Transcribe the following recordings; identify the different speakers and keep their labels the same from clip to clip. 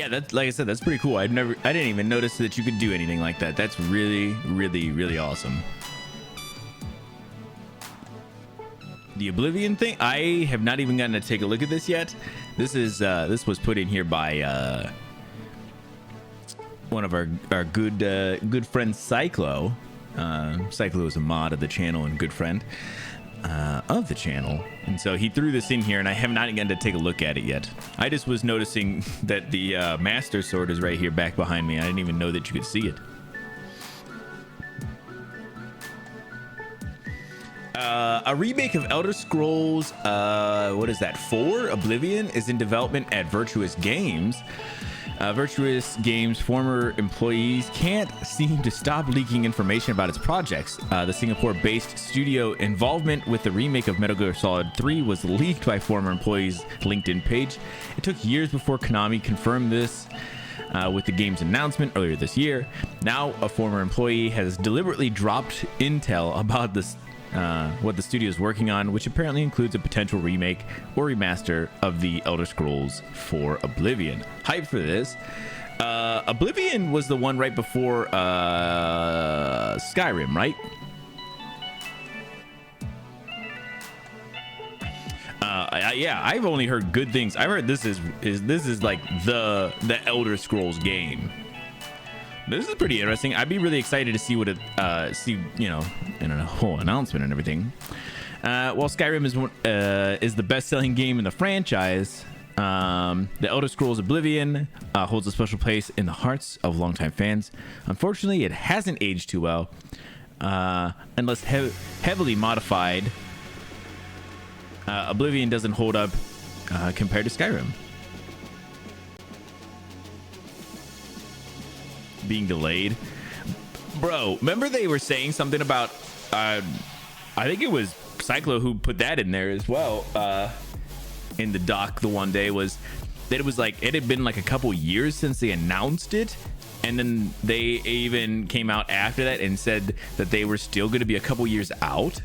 Speaker 1: Yeah, that's like I said, that's pretty cool. I didn't even notice that you could do anything like that. That's really, really, really awesome. The Oblivion thing, I have not even gotten to take a look at this yet. This was put in here by one of our good friend Cyclo. Cyclo is a mod of the channel and good friend of the channel, and so he threw this in here, and I have not gotten to take a look at it yet. I just was noticing that the Master Sword is right here back behind me. I didn't even know that you could see it. A remake of Elder Scrolls, what is that, 4? Oblivion is in development at Virtuous Games. Virtuous Games' former employees can't seem to stop leaking information about its projects. The Singapore-based studio involvement with the remake of Metal Gear Solid 3 was leaked by former employees' LinkedIn page. It took years before Konami confirmed this with the game's announcement earlier this year. Now, a former employee has deliberately dropped intel about this. What the studio is working on, which apparently includes a potential remake or remaster of the Elder Scrolls 4 Oblivion. Hype for this. Oblivion was the one right before Skyrim, right? Yeah, I've only heard good things. I've heard this is like the Elder Scrolls game. This is pretty interesting. I'd be really excited to see what it in a whole announcement and everything. While Skyrim is the best-selling game in the franchise, the Elder Scrolls Oblivion holds a special place in the hearts of longtime fans. Unfortunately, it hasn't aged too well, unless heavily modified. Oblivion doesn't hold up compared to Skyrim. Being delayed, bro. Remember they were saying something about I think it was Cyclo who put that in there as well in the doc the one day, was that it was like it had been like a couple years since they announced it, and then they even came out after that and said that they were still going to be a couple years out.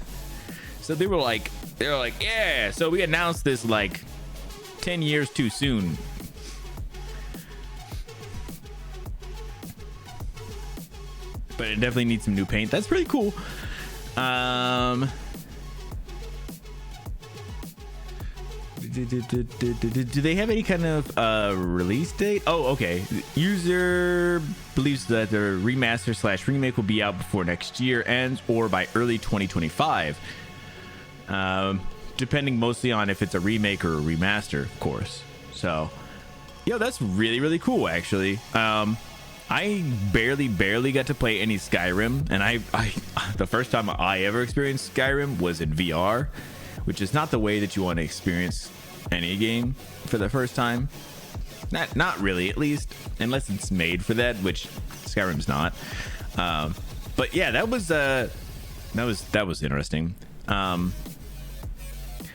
Speaker 1: So they were like yeah, so we announced this like 10 years too soon. But it definitely needs some new paint. That's pretty cool. Do they have any kind of release date? Oh, okay. User believes that the remaster / remake will be out before next year ends or by early 2025. Depending mostly on if it's a remake or a remaster, of course. So, yeah, that's really, really cool, actually. I barely got to play any Skyrim, and I the first time I ever experienced Skyrim was in VR, which is not the way that you want to experience any game for the first time. Not really, at least, unless it's made for that, which Skyrim's not. But yeah, that was interesting.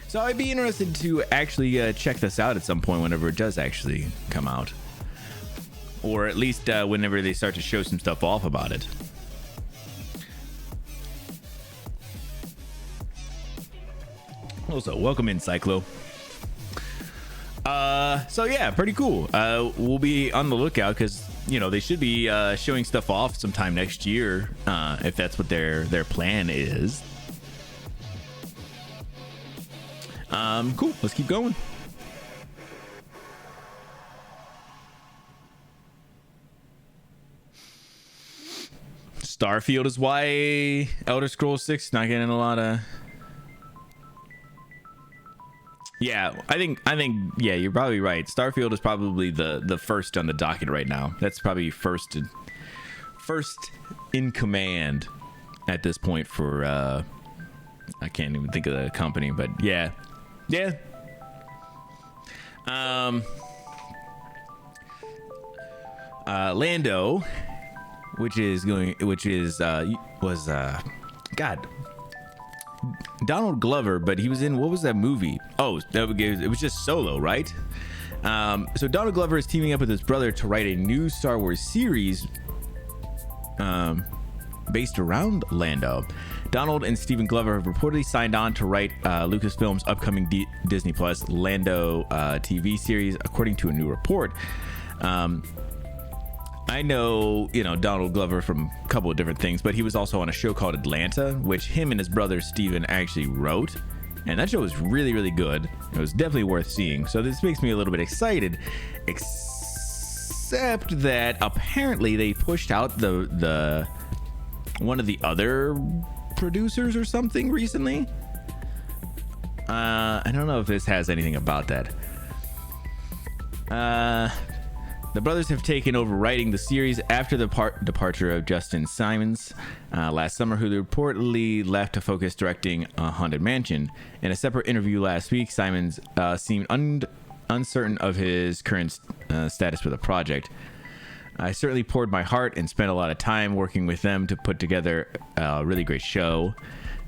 Speaker 1: So I'd be interested to actually check this out at some point whenever it does actually come out. Or at least whenever they start to show some stuff off about it. Also, welcome in, Cyclo. So yeah, pretty cool. We'll be on the lookout because, you know, they should be showing stuff off sometime next year, if that's what their plan is. Cool. Let's keep going. Starfield is why Elder Scrolls 6 not getting a lot of. Yeah, I think yeah, you're probably right. Starfield is probably the first on the docket right now. That's probably first in command at this point for I can't even think of the company, but yeah. Lando, God, Donald Glover, but he was in, what was that movie? Oh, it was just Solo, right? So Donald Glover is teaming up with his brother to write a new Star Wars series based around Lando. Donald and Stephen Glover have reportedly signed on to write Lucasfilm's upcoming Disney Plus Lando TV series, according to a new report. I know, Donald Glover from a couple of different things, but he was also on a show called Atlanta, which him and his brother Steven actually wrote. And that show was really, really good. It was definitely worth seeing. So this makes me a little bit excited, except that apparently they pushed out the one of the other producers or something recently. I don't know if this has anything about that. The brothers have taken over writing the series after the departure of Justin Simons last summer, who reportedly left to focus directing Haunted Mansion. In a separate interview last week, Simons seemed uncertain of his current status for the project. I certainly poured my heart and spent a lot of time working with them to put together a really great show.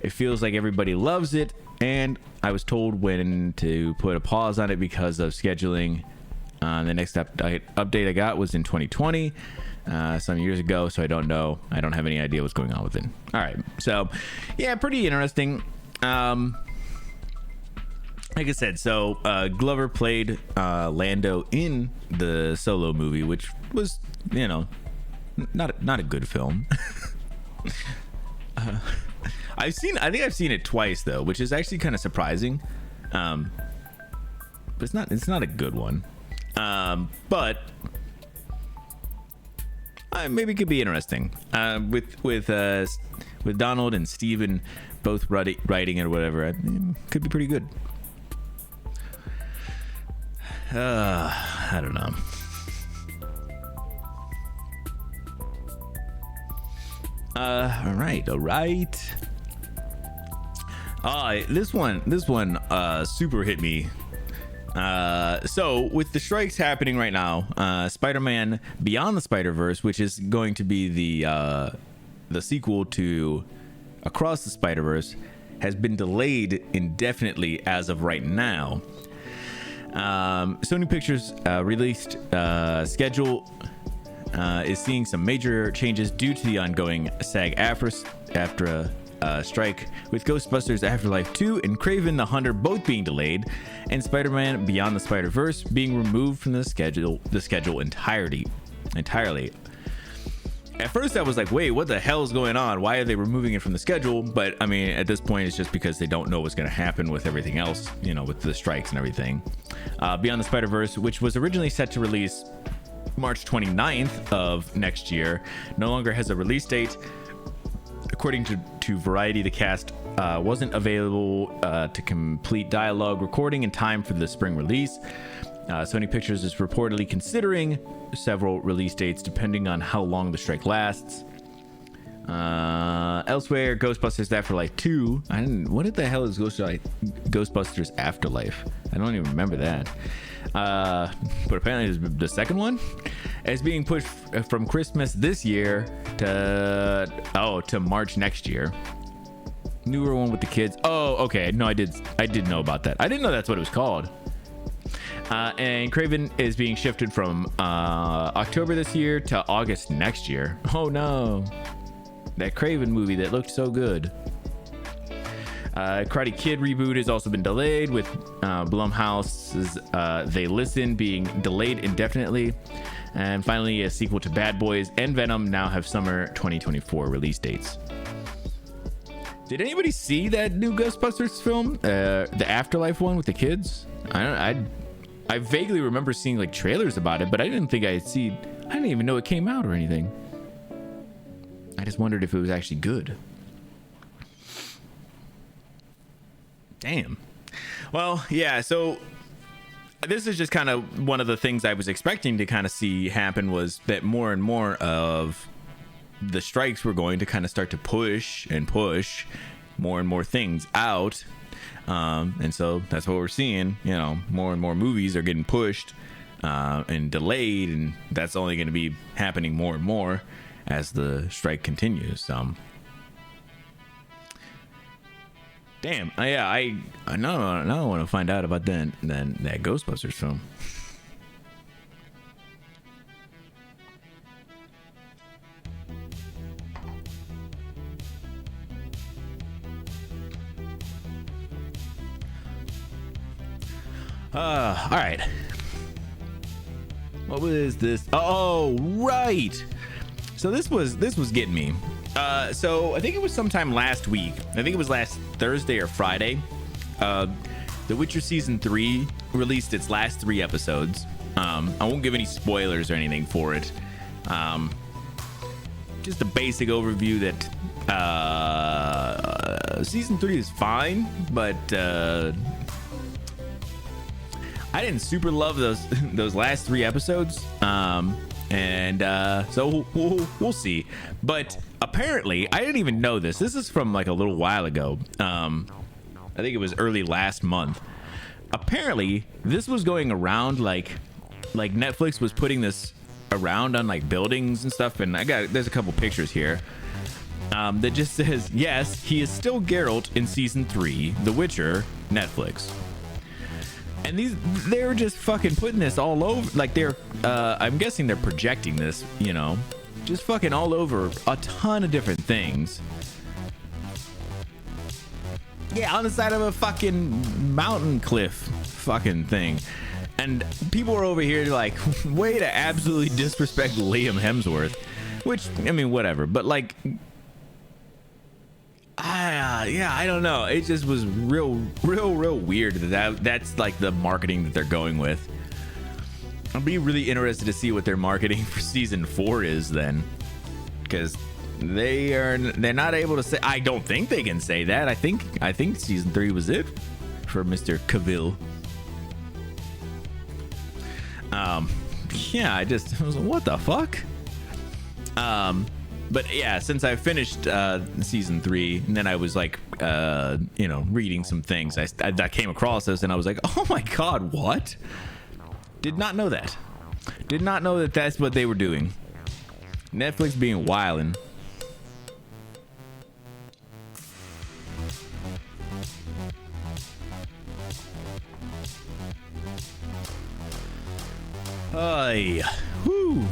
Speaker 1: It feels like everybody loves it, and I was told when to put a pause on it because of scheduling. The next update I got was in 2020, some years ago, so I don't know. I don't have any idea what's going on with it. All right, so yeah, pretty interesting. Like I said, so Glover played Lando in the Solo movie, which was, not a good film. I think I've seen it twice though, which is actually kind of surprising. But it's not a good one. But maybe it could be interesting. With Donald and Steven both writing it or whatever, it could be pretty good. I don't know. All right. This one super hit me. So with the strikes happening right now, Spider-Man Beyond the Spider-Verse, which is going to be the sequel to Across the Spider-Verse, has been delayed indefinitely as of right now. Sony Pictures released schedule is seeing some major changes due to the ongoing SAG-AFTRA strike, with Ghostbusters Afterlife 2 and Kraven the Hunter both being delayed, and Spider-Man Beyond the Spider-Verse being removed from the schedule entirely. At first I was like, wait, what the hell is going on? Why are they removing it from the schedule? But I mean, at this point it's just because they don't know what's going to happen with everything else, with the strikes and everything. Beyond the Spider-Verse, which was originally set to release March 29th of next year, no longer has a release date. According to Variety, the cast wasn't available to complete dialogue recording in time for the spring release. Sony Pictures is reportedly considering several release dates depending on how long the strike lasts. Elsewhere, Ghostbusters Afterlife 2. What the hell is Ghostbusters Afterlife? I don't even remember that. But apparently the second one is being pushed from Christmas this year to March next year. Newer one with the kids. Oh, okay. No, I did know about that. I didn't know that's what it was called. And Kraven is being shifted from October this year to August next year. Oh no, that Kraven movie that looked so good. Karate Kid reboot has also been delayed, with Blumhouse's They Listen being delayed indefinitely. And finally, a sequel to Bad Boys and Venom now have summer 2024 release dates. Did anybody see that new Ghostbusters film, the Afterlife one with the kids? I vaguely remember seeing like trailers about it, but I didn't even know it came out or anything. I just wondered if it was actually good. Damn. Well, yeah, so this is just kind of one of the things I was expecting to kind of see happen, was that more and more of the strikes were going to kind of start to push more and more things out. And so that's what we're seeing, more and more movies are getting pushed and delayed, and that's only going to be happening more and more as the strike continues. Damn. Yeah, I now want to find out about that Ghostbusters film. All right. What was this? Oh, right. So this was getting me. So I think it was sometime last week. I think it was last Thursday or Friday. The Witcher season 3 released its last 3 episodes. I won't give any spoilers or anything for it. Just a basic overview that season 3 is fine, but I didn't super love those last 3 episodes. So we'll see. But apparently, I didn't even know this. This is from like a little while ago. I think it was early last month. Apparently, this was going around like Netflix was putting this around on like buildings and stuff. And there's a couple pictures here that just says, yes, he is still Geralt in season 3, The Witcher, Netflix. And they're just fucking putting this all over. Like I'm guessing they're projecting this, just fucking all over a ton of different things. Yeah, on the side of a fucking mountain cliff fucking thing. And people are over here like, way to absolutely disrespect Liam Hemsworth. Which, I mean, whatever. But like, I don't know. It just was real weird that's like the marketing that they're going with. I'll be really interested to see what their marketing for season 4 is then, because they're not able to say. I don't think they can say that. I think season 3 was it for Mr. Cavill. Yeah, I was like, what the fuck? But yeah, since I finished season 3, and then I was like, reading some things, I came across this, and I was like, oh my god, what? Did not know that. Did not know that that's what they were doing. Netflix being wildin'. Ay, whoo.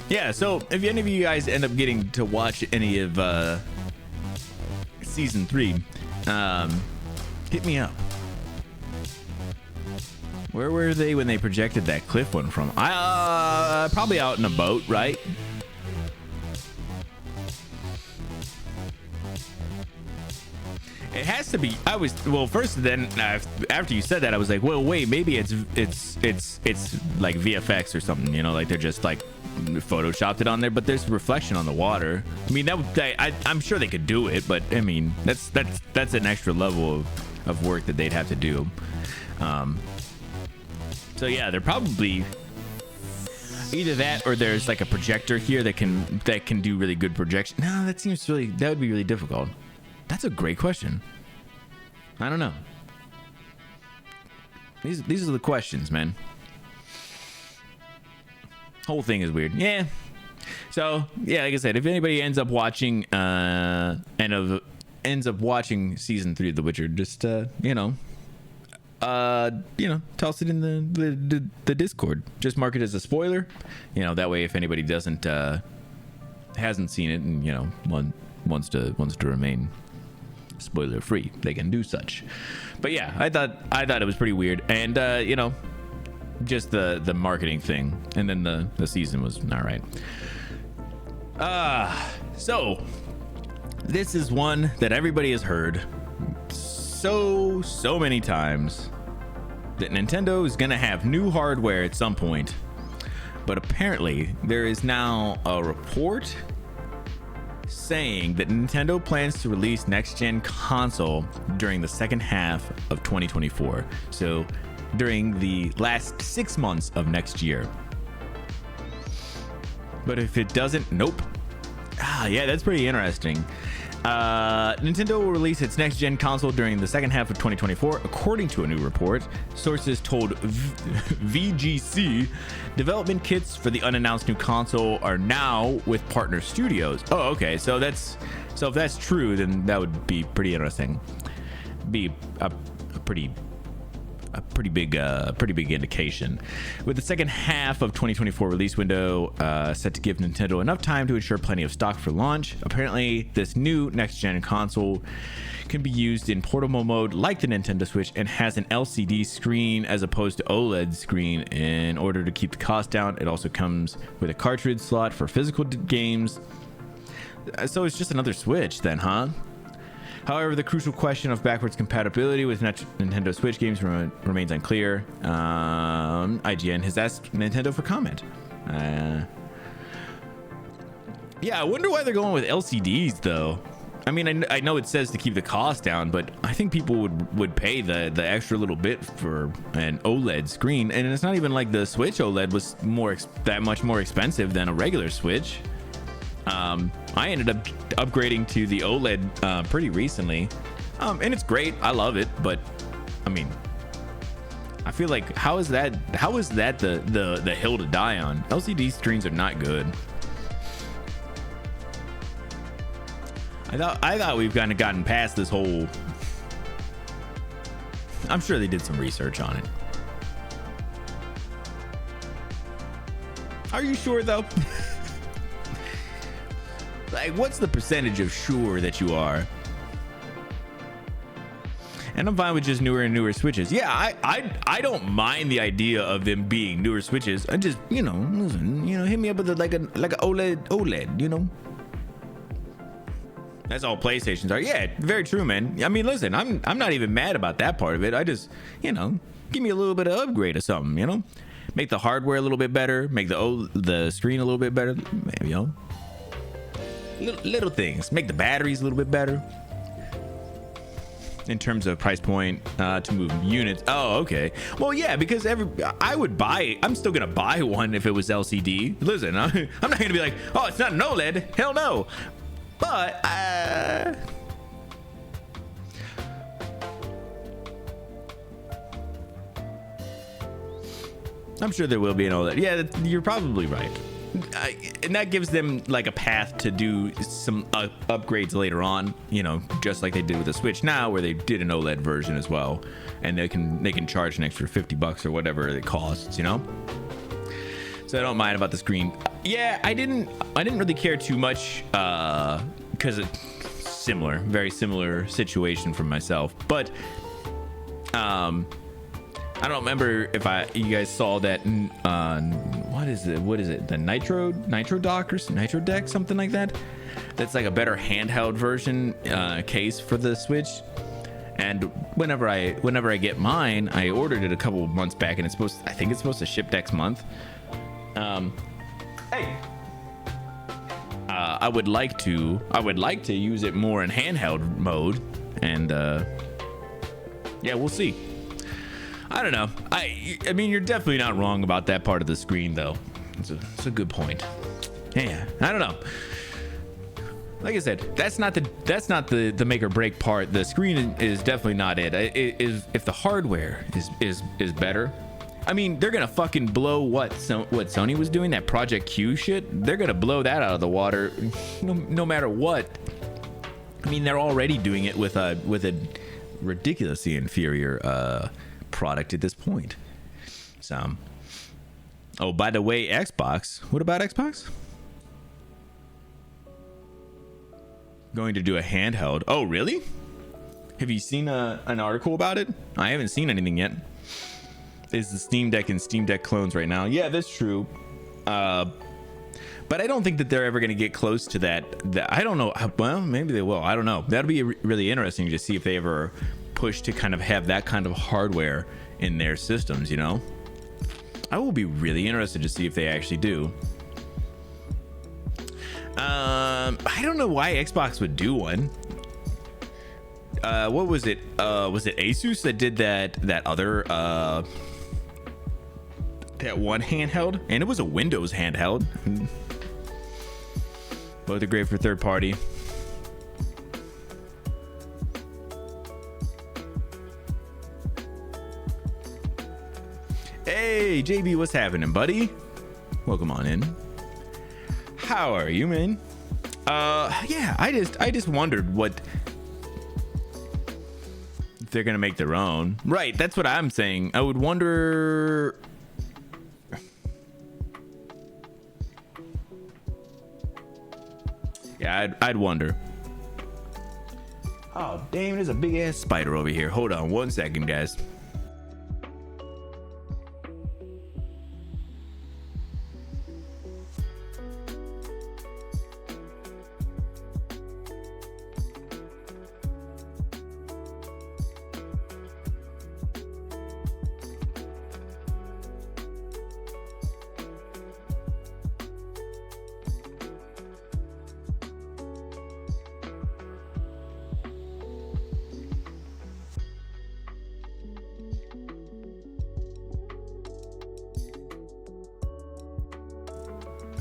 Speaker 1: Yeah, so if any of you guys end up getting to watch any of season 3, hit me up. Where were they when they projected that cliff one from? Probably out in a boat, right? It has to be. First then after you said that, I was like, well, wait, maybe it's like VFX or something, like they're just like photoshopped it on there, but there's reflection on the water. I mean, I'm sure they could do it, but I mean, that's an extra level of work that they'd have to do. So yeah, they're probably either that or there's like a projector here that can do really good projection. No, that would be really difficult. That's a great question. I don't know. These are the questions, man. Whole thing is weird. Yeah. So yeah, like I said, if anybody ends up watching season 3 of The Witcher, just toss it in the Discord. Just mark it as a spoiler. That way if anybody hasn't seen it and wants to remain spoiler free, they can do such. But yeah, I thought it was pretty weird, and just the marketing thing, and then the season was all right. So this is one that everybody has heard so many times, that Nintendo is gonna have new hardware at some point, but apparently there is now a report saying that Nintendo plans to release next-gen console during the second half of 2024. So during the last 6 months of next year. But if it doesn't, nope. Yeah, that's pretty interesting. Nintendo will release its next-gen console during the second half of 2024, according to a new report. Sources told VGC development kits for the unannounced new console are now with partner studios. Oh, okay. So if that's true, then that would be pretty interesting. Be a pretty pretty big indication. With the second half of 2024 release window set to give Nintendo enough time to ensure plenty of stock for launch, apparently this new next-gen console can be used in portable mode like the Nintendo Switch and has an LCD screen as opposed to OLED screen. In order to keep the cost down, it also comes with a cartridge slot for physical games. So it's just another Switch then, huh? However, the crucial question of backwards compatibility with Nintendo Switch games remains unclear. IGN has asked Nintendo for comment. Yeah, I wonder why they're going with LCDs though. I mean, I know it says to keep the cost down, but I think people would pay the extra little bit for an OLED screen, and it's not even like the Switch OLED was that much more expensive than a regular Switch. I ended up upgrading to the OLED pretty recently, and it's great. I love it, but I mean, I feel like how is that the hill to die on? LCD screens are not good. I thought we've kind of gotten past this whole. I'm sure they did some research on it. Are you sure though? Like, what's the percentage of sure that you are? And I'm fine with just newer and newer Switches. Yeah, I don't mind the idea of them being newer Switches. I just, listen, hit me up with like a OLED, That's all PlayStations are. Yeah, very true, man. I mean, listen, I'm not even mad about that part of it. I just, give me a little bit of upgrade or something, Make the hardware a little bit better, make the screen a little bit better, maybe, Little things. Make the batteries a little bit better in terms of price point to move units. Oh, okay. Well, yeah, because I'm still gonna buy one if it was LCD. Listen, I'm not gonna be like, oh, it's not an OLED. Hell no. But I'm sure there will be an OLED. Yeah, you're probably right. And that gives them like a path to do some upgrades later on, just like they did with the Switch now, where they did an OLED version as well, and they can charge an extra $50 or whatever it costs, So I don't mind about the screen. Yeah, I didn't really care too much because it's very similar situation for myself, but I don't remember if you guys saw that. What is it? The Nitro Dock or Nitro Deck, something like that. That's like a better handheld version case for the Switch. And whenever I get mine, I ordered it a couple of months back, and I think it's supposed to ship next month. Hey. I would like to use it more in handheld mode, and yeah, we'll see. I don't know. I mean, you're definitely not wrong about that part of the screen, though. It's a good point. Yeah, I don't know. Like I said, that's not the make or break part. The screen is definitely not it. It is if the hardware is better. I mean, they're gonna fucking blow what Sony was doing, that Project Q shit. They're gonna blow that out of the water, no matter what. I mean, they're already doing it with a ridiculously inferior product at this point. So, oh, by the way, Xbox. What about Xbox? Going to do a handheld. Oh, really? Have you seen an article about it? I haven't seen anything yet. Is the Steam Deck and Steam Deck clones right now? Yeah, that's true. But I don't think that they're ever going to get close to that. I don't know. Well, maybe they will. I don't know. That'll be really interesting to see if they ever push to kind of have that kind of hardware in their systems, I will be really interested to see if they actually do. I don't know why Xbox would do one. What was it? Was it Asus that did that other that one handheld? And it was a Windows handheld. Both are great for third party. Hey, JB, what's happening, buddy? Welcome on in. How are you, man? Yeah, I just wondered what they're gonna make their own, right? That's what I'm saying. I would wonder. Yeah, I'd wonder. Oh, damn, there's a big ass spider over here. Hold on 1 second, guys.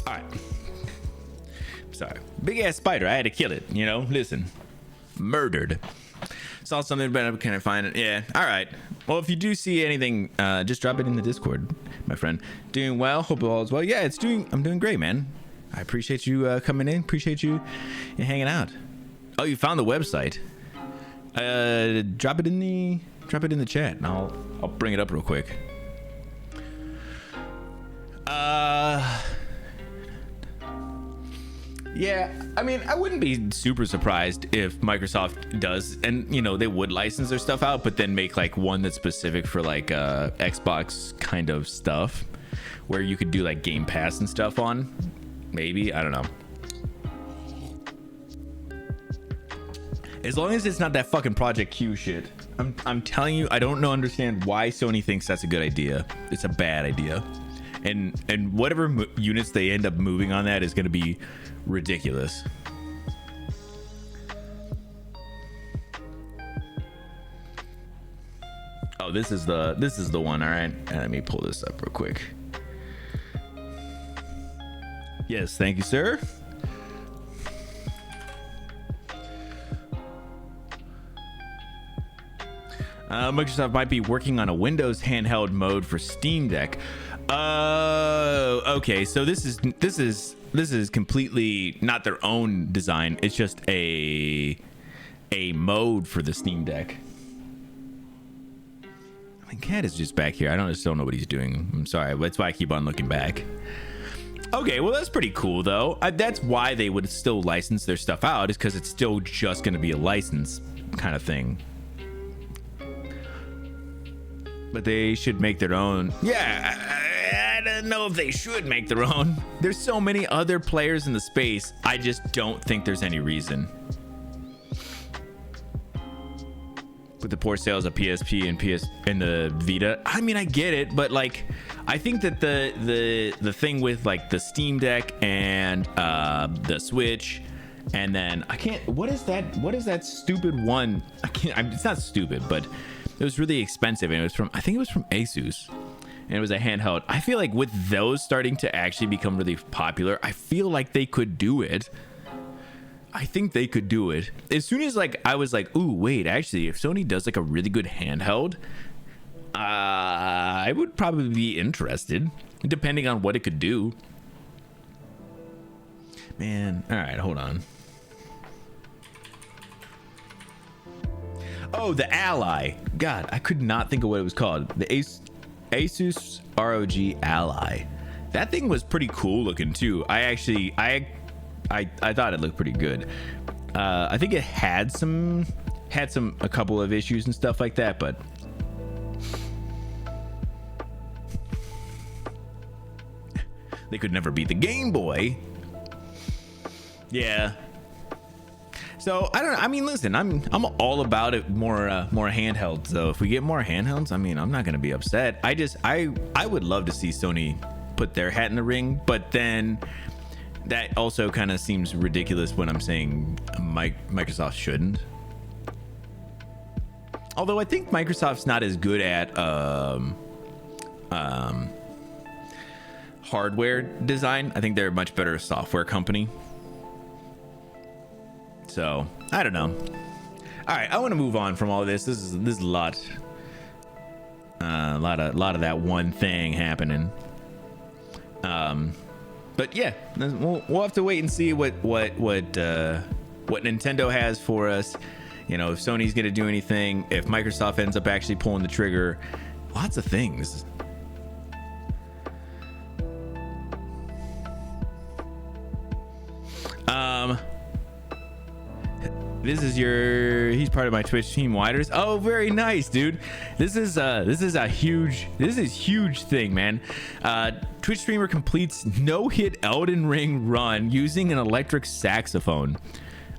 Speaker 1: All right. Sorry. Big ass spider. I had to kill it. You know, listen. Murdered. Saw something, but I can't find it. Yeah. All right. Well, if you do see anything, just drop it in the Discord, my friend. Doing well. Hope all is well. Yeah, I'm doing great, man. I appreciate you coming in. Appreciate you hanging out. Oh, you found the website. Drop it in the chat, and I'll bring it up real quick. Yeah, I mean, I wouldn't be super surprised if Microsoft does, and you know, they would license their stuff out, but then make like one that's specific for like Xbox kind of stuff, where you could do like Game Pass and stuff on. Maybe, I don't know. As long as it's not that fucking Project Q shit. I'm telling you, I don't understand why Sony thinks that's a good idea. It's a bad idea. And whatever units they end up moving on that is going to be ridiculous. Oh, this is the one. All right, let me pull this up real quick. Yes, thank you, sir. Microsoft might be working on a Windows handheld mode for Steam Deck. Okay, so this is completely not their own design. It's just a mode for the Steam Deck. My cat is just back here. I don't know what he's doing. I'm sorry. That's why I keep on looking back. Okay, well, that's pretty cool though. That's why they would still license their stuff out, is because it's still just going to be a license kind of thing. But they should make their own. Yeah, I don't know if they should make their own. There's so many other players in the space. I just don't think there's any reason. With the poor sales of PSP and the Vita, I mean, I get it, but like, I think that the thing with like the Steam Deck and the Switch, and then I can't. What is that stupid one? I can't. It's not stupid, but it was really expensive, and I think it was from Asus, and it was a handheld. I feel like with those starting to actually become really popular, I feel like they could do it. I think they could do it. As soon as like I was like, ooh, wait, actually, if Sony does like a really good handheld, I would probably be interested, depending on what it could do. Man, all right, hold on. Oh, the Ally. God, I could not think of what it was called. The Asus ROG Ally. That thing was pretty cool looking too. I thought it looked pretty good. I think it had a couple of issues and stuff like that, but they could never beat the Game Boy. Yeah. So I don't know. I mean, listen, I'm all about it more handhelds though. If we get more handhelds, I mean, I'm not gonna be upset. I would love to see Sony put their hat in the ring, but then that also kind of seems ridiculous when I'm saying Microsoft shouldn't. Although I think Microsoft's not as good at hardware design. I think they're a much better software company. So I don't know. All right, I want to move on from all of this. This is a lot of that one thing happening. But yeah, we'll have to wait and see what Nintendo has for us You know, if Sony's gonna do anything, if Microsoft ends up actually pulling the trigger, lots of things. This is he's part of my Twitch team, Widers. Oh, very nice, dude. This is huge thing, man. Twitch streamer completes no-hit Elden Ring run using an electric saxophone.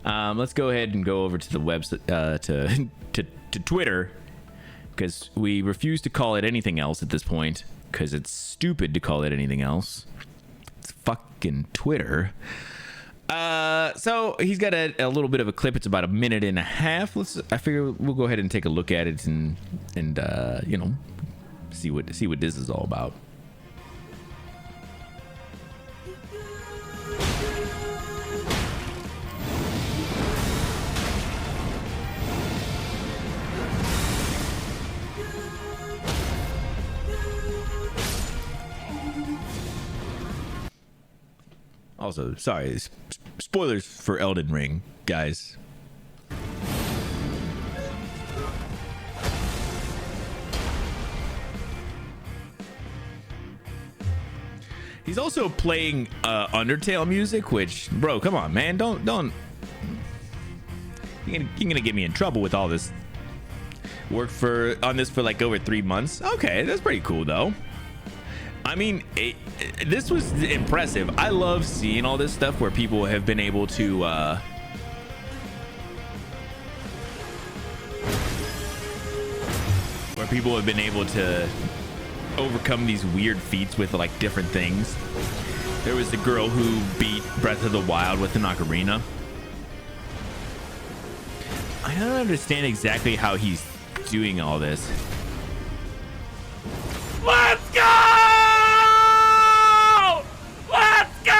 Speaker 1: Let's go ahead and go over to the website, to Twitter, because we refuse to call it anything else at this point, because it's stupid to call it anything else. It's fucking Twitter. So he's got a little bit of a clip. It's about 1.5 minutes. I figure we'll go ahead and take a look at it and you know, see what this is all about. Also, sorry, spoilers for Elden Ring, guys. He's also playing Undertale music, which, bro, come on, man, don't. You're gonna get me in trouble with all this work on this for like over 3 months. Okay, that's pretty cool though. I mean, this was impressive. I love seeing all this stuff where people have been able to overcome these weird feats with like different things. There was the girl who beat Breath of the Wild with an ocarina. I don't understand exactly how he's doing all this. Let's go! Let's go!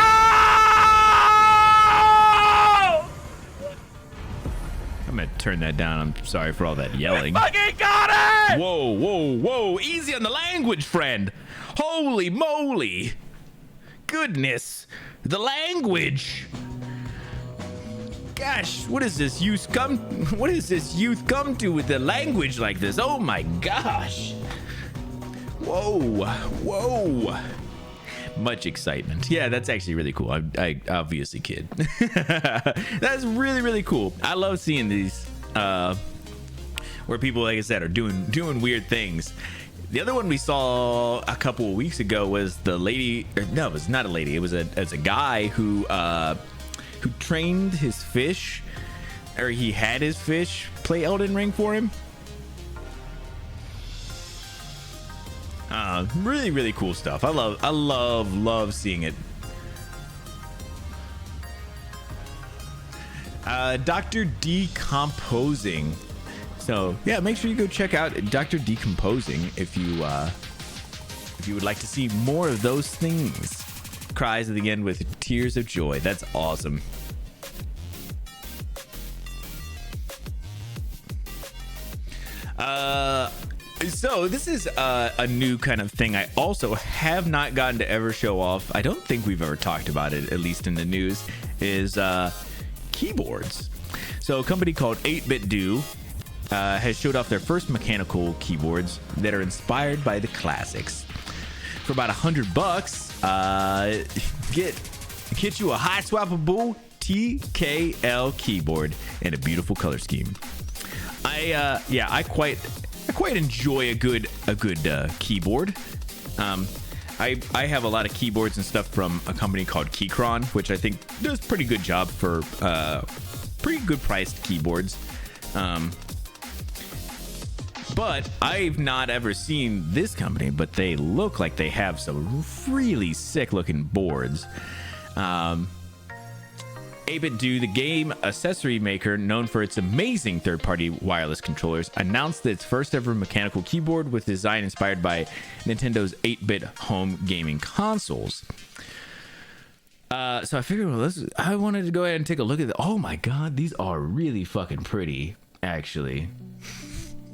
Speaker 1: I'm gonna turn that down. I'm sorry for all that yelling. We fucking got it! Whoa. Easy on the language, friend. Holy moly. Goodness. The language. Gosh, what is this youth come to with the language like this? Oh my gosh. Whoa. Much excitement. Yeah, that's actually really cool. I obviously kid. That's really cool. I love seeing these where people, like I said, are doing weird things. The other one we saw a couple of weeks ago was the lady, no, it was not a lady. It was a guy who trained his fish, or he had his fish play Elden Ring for him. Really cool stuff. I love seeing it. Dr. Decomposing. So yeah, make sure you go check out Dr. Decomposing if you would like to see more of those things. Cries at the end with tears of joy. That's awesome. So this is a new kind of thing I also have not gotten to ever show off. I don't think we've ever talked about it, at least in the news, is keyboards. So a company called 8BitDo has showed off their first mechanical keyboards that are inspired by the classics. For about $100, get you a high swappable TKL keyboard in a beautiful color scheme. I quite enjoy a good keyboard. I have a lot of keyboards and stuff from a company called Keychron, which I think does a pretty good job for pretty good priced keyboards. But I've not ever seen this company, but they look like they have some really sick looking boards. 8BitDo, the game accessory maker known for its amazing third-party wireless controllers, announced its first ever mechanical keyboard with design inspired by Nintendo's 8-bit home gaming consoles. So I figured, I wanted to go ahead and take a look at it. Oh my god, these are really fucking pretty, actually.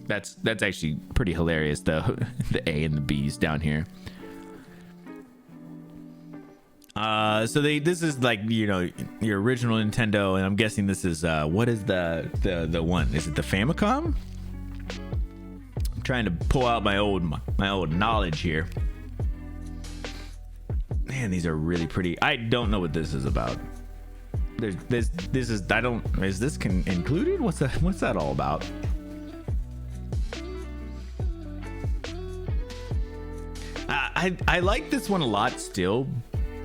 Speaker 1: That's actually pretty hilarious, though. The A and the B's down here. So this is like, you know, your original Nintendo, and I'm guessing this is what is the one? Is it the Famicom? I'm trying to pull out my old knowledge here. Man, these are really pretty. I don't know what this is about. This is, I don't, is this included? What's that all about? I like this one a lot still.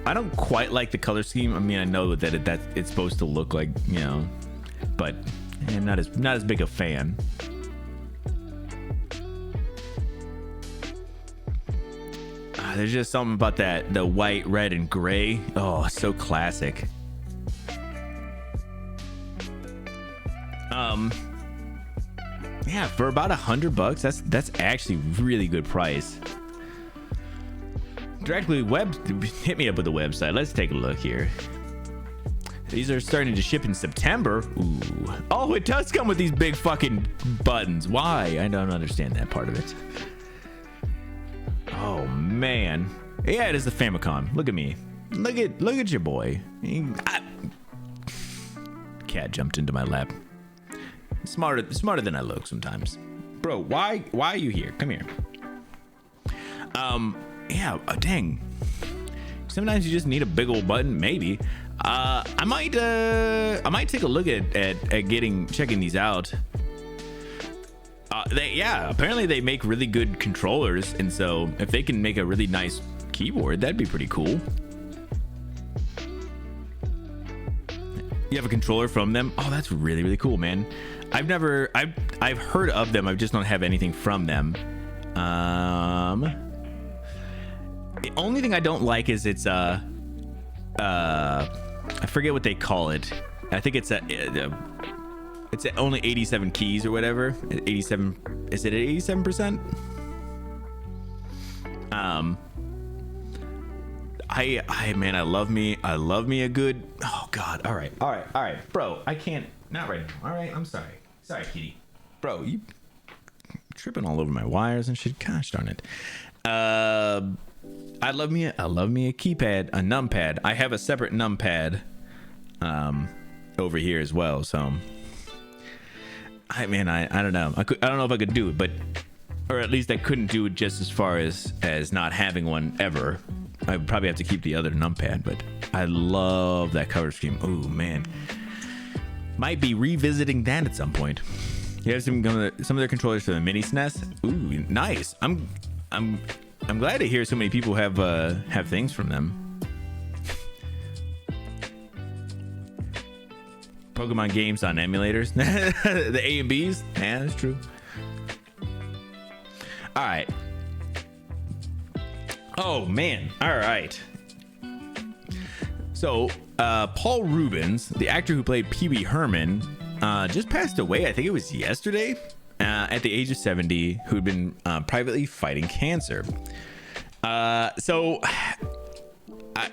Speaker 1: I don't quite like the color scheme. I mean, I know that it's supposed to look like, you know, but I'm not as big a fan. There's just something about the white, red, and gray. Oh, so classic. Yeah, for about $100, that's actually really good price. Directly hit me up with the website. Let's take a look here. These are starting to ship in September. Ooh. Oh, it does come with these big fucking buttons. Why? I don't understand that part of it. Oh man. Yeah, it is the Famicom. Look at me. Look at your boy. Cat jumped into my lap. Smarter than I look sometimes. Bro, why are you here? Come here. Yeah, dang. Sometimes you just need a big old button, maybe. I might take a look at checking these out. Apparently they make really good controllers, and so if they can make a really nice keyboard, that'd be pretty cool. You have a controller from them? Oh, that's really, really cool, man. I've heard of them. I just don't have anything from them. The only thing I don't like is it's I forget what they call it. I think it's only 87 keys or whatever. 87, is it 87%? I love me a good, oh god. All right, bro, I can't, not right now. All right, I'm sorry, kitty. Bro, you tripping all over my wires and shit. Gosh darn it. I love me a keypad, a numpad. I have a separate numpad over here as well, so I don't know. I don't know if I could do it, but, or at least I couldn't do it just as far as not having one ever. I would probably have to keep the other numpad, but I love that color scheme. Oh man, might be revisiting that at some point. You have some of their controllers for the mini SNES. Ooh, nice. I'm glad to hear so many people have things from them. Pokemon games on emulators. The A and B's. Yeah, that's true. All right. Oh man. All right. So Paul Reubens, the actor who played Pee Wee Herman, just passed away. I think it was yesterday, at the age of 70, who'd been privately fighting cancer. So I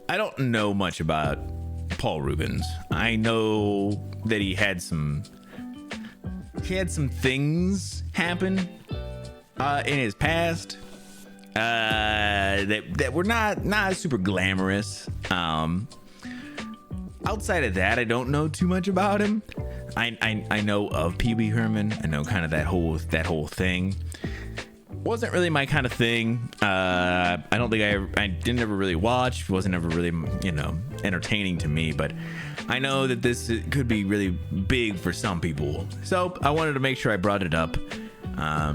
Speaker 1: don't know much about Paul Reubens. I know that he had some things happen in his past that were not super glamorous. Outside of that, I don't know too much about him. I know of Pee Wee Herman. I know kind of that whole thing. Wasn't really my kind of thing. I don't think I didn't ever really watch. Wasn't ever really, entertaining to me. But I know that this could be really big for some people. So I wanted to make sure I brought it up. I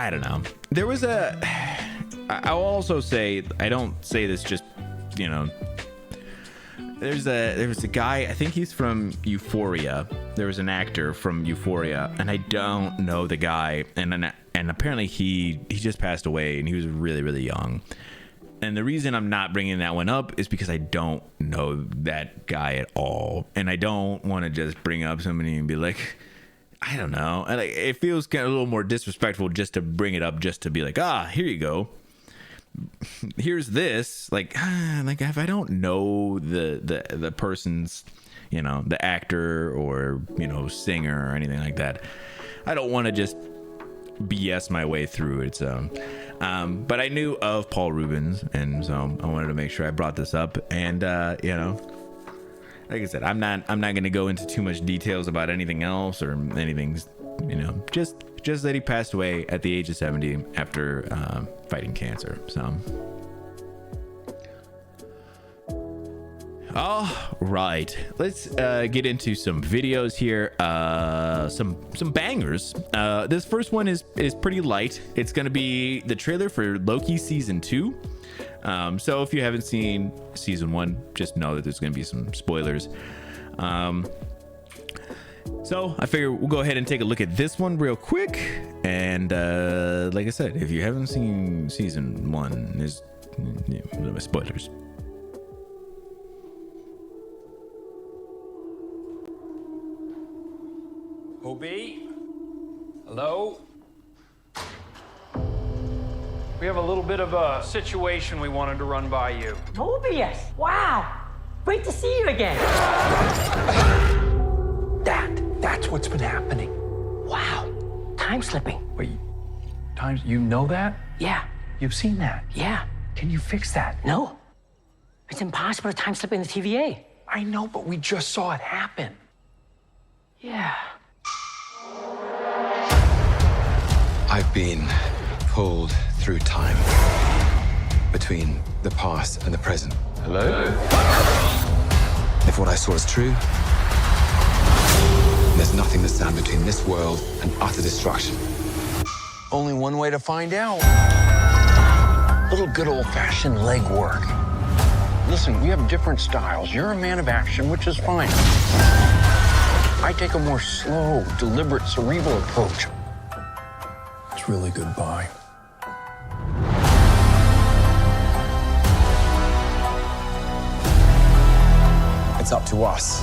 Speaker 1: don't know. There was I'll also say, I don't say this just, there was a guy, I think he's from Euphoria. There was an actor from Euphoria, and I don't know the guy, and apparently he just passed away, and he was really, really young. And the reason I'm not bringing that one up is because I don't know that guy at all, and I don't want to just bring up somebody and be like, I don't know. It feels kind of a little more disrespectful just to bring it up, just to be like, here you go. Here's this. Like if I don't know the person's, the actor or singer or anything like that, I don't want to just BS my way through it. So But I knew of Paul Rubens, and so I wanted to make sure I brought this up. And you know, like I said, I'm not going to go into too much details about anything else or anything, you know, just that he passed away at the age of 70 after fighting cancer. So all right, let's get into some videos here. Some bangers. This first one is pretty light. It's gonna be the trailer for Loki season 2. So if you haven't seen season 1, just know that there's gonna be some spoilers. So I figure we'll go ahead and take a look at this one real quick. And like I said, if you haven't seen season 1, there's spoilers.
Speaker 2: Obi? Hello? We have a little bit of a situation we wanted to run by you.
Speaker 3: Mobius! Wow! Great to see you again!
Speaker 4: That's what's been happening.
Speaker 3: Wow! Time slipping.
Speaker 4: Wait, you know that?
Speaker 3: Yeah,
Speaker 4: You've seen that?
Speaker 3: yeah.
Speaker 4: Can you fix that?
Speaker 3: No. It's impossible to time slip in the TVA.
Speaker 4: I know, but we just saw it happen.
Speaker 3: Yeah.
Speaker 5: I've been pulled through time between the past and the present. Hello? If what I saw is true, there's nothing that stands between this world and utter destruction.
Speaker 4: Only one way to find out. Little good old-fashioned legwork. Listen, we have different styles. You're a man of action, which is fine. I take a more slow, deliberate, cerebral approach. It's really goodbye.
Speaker 5: It's up to us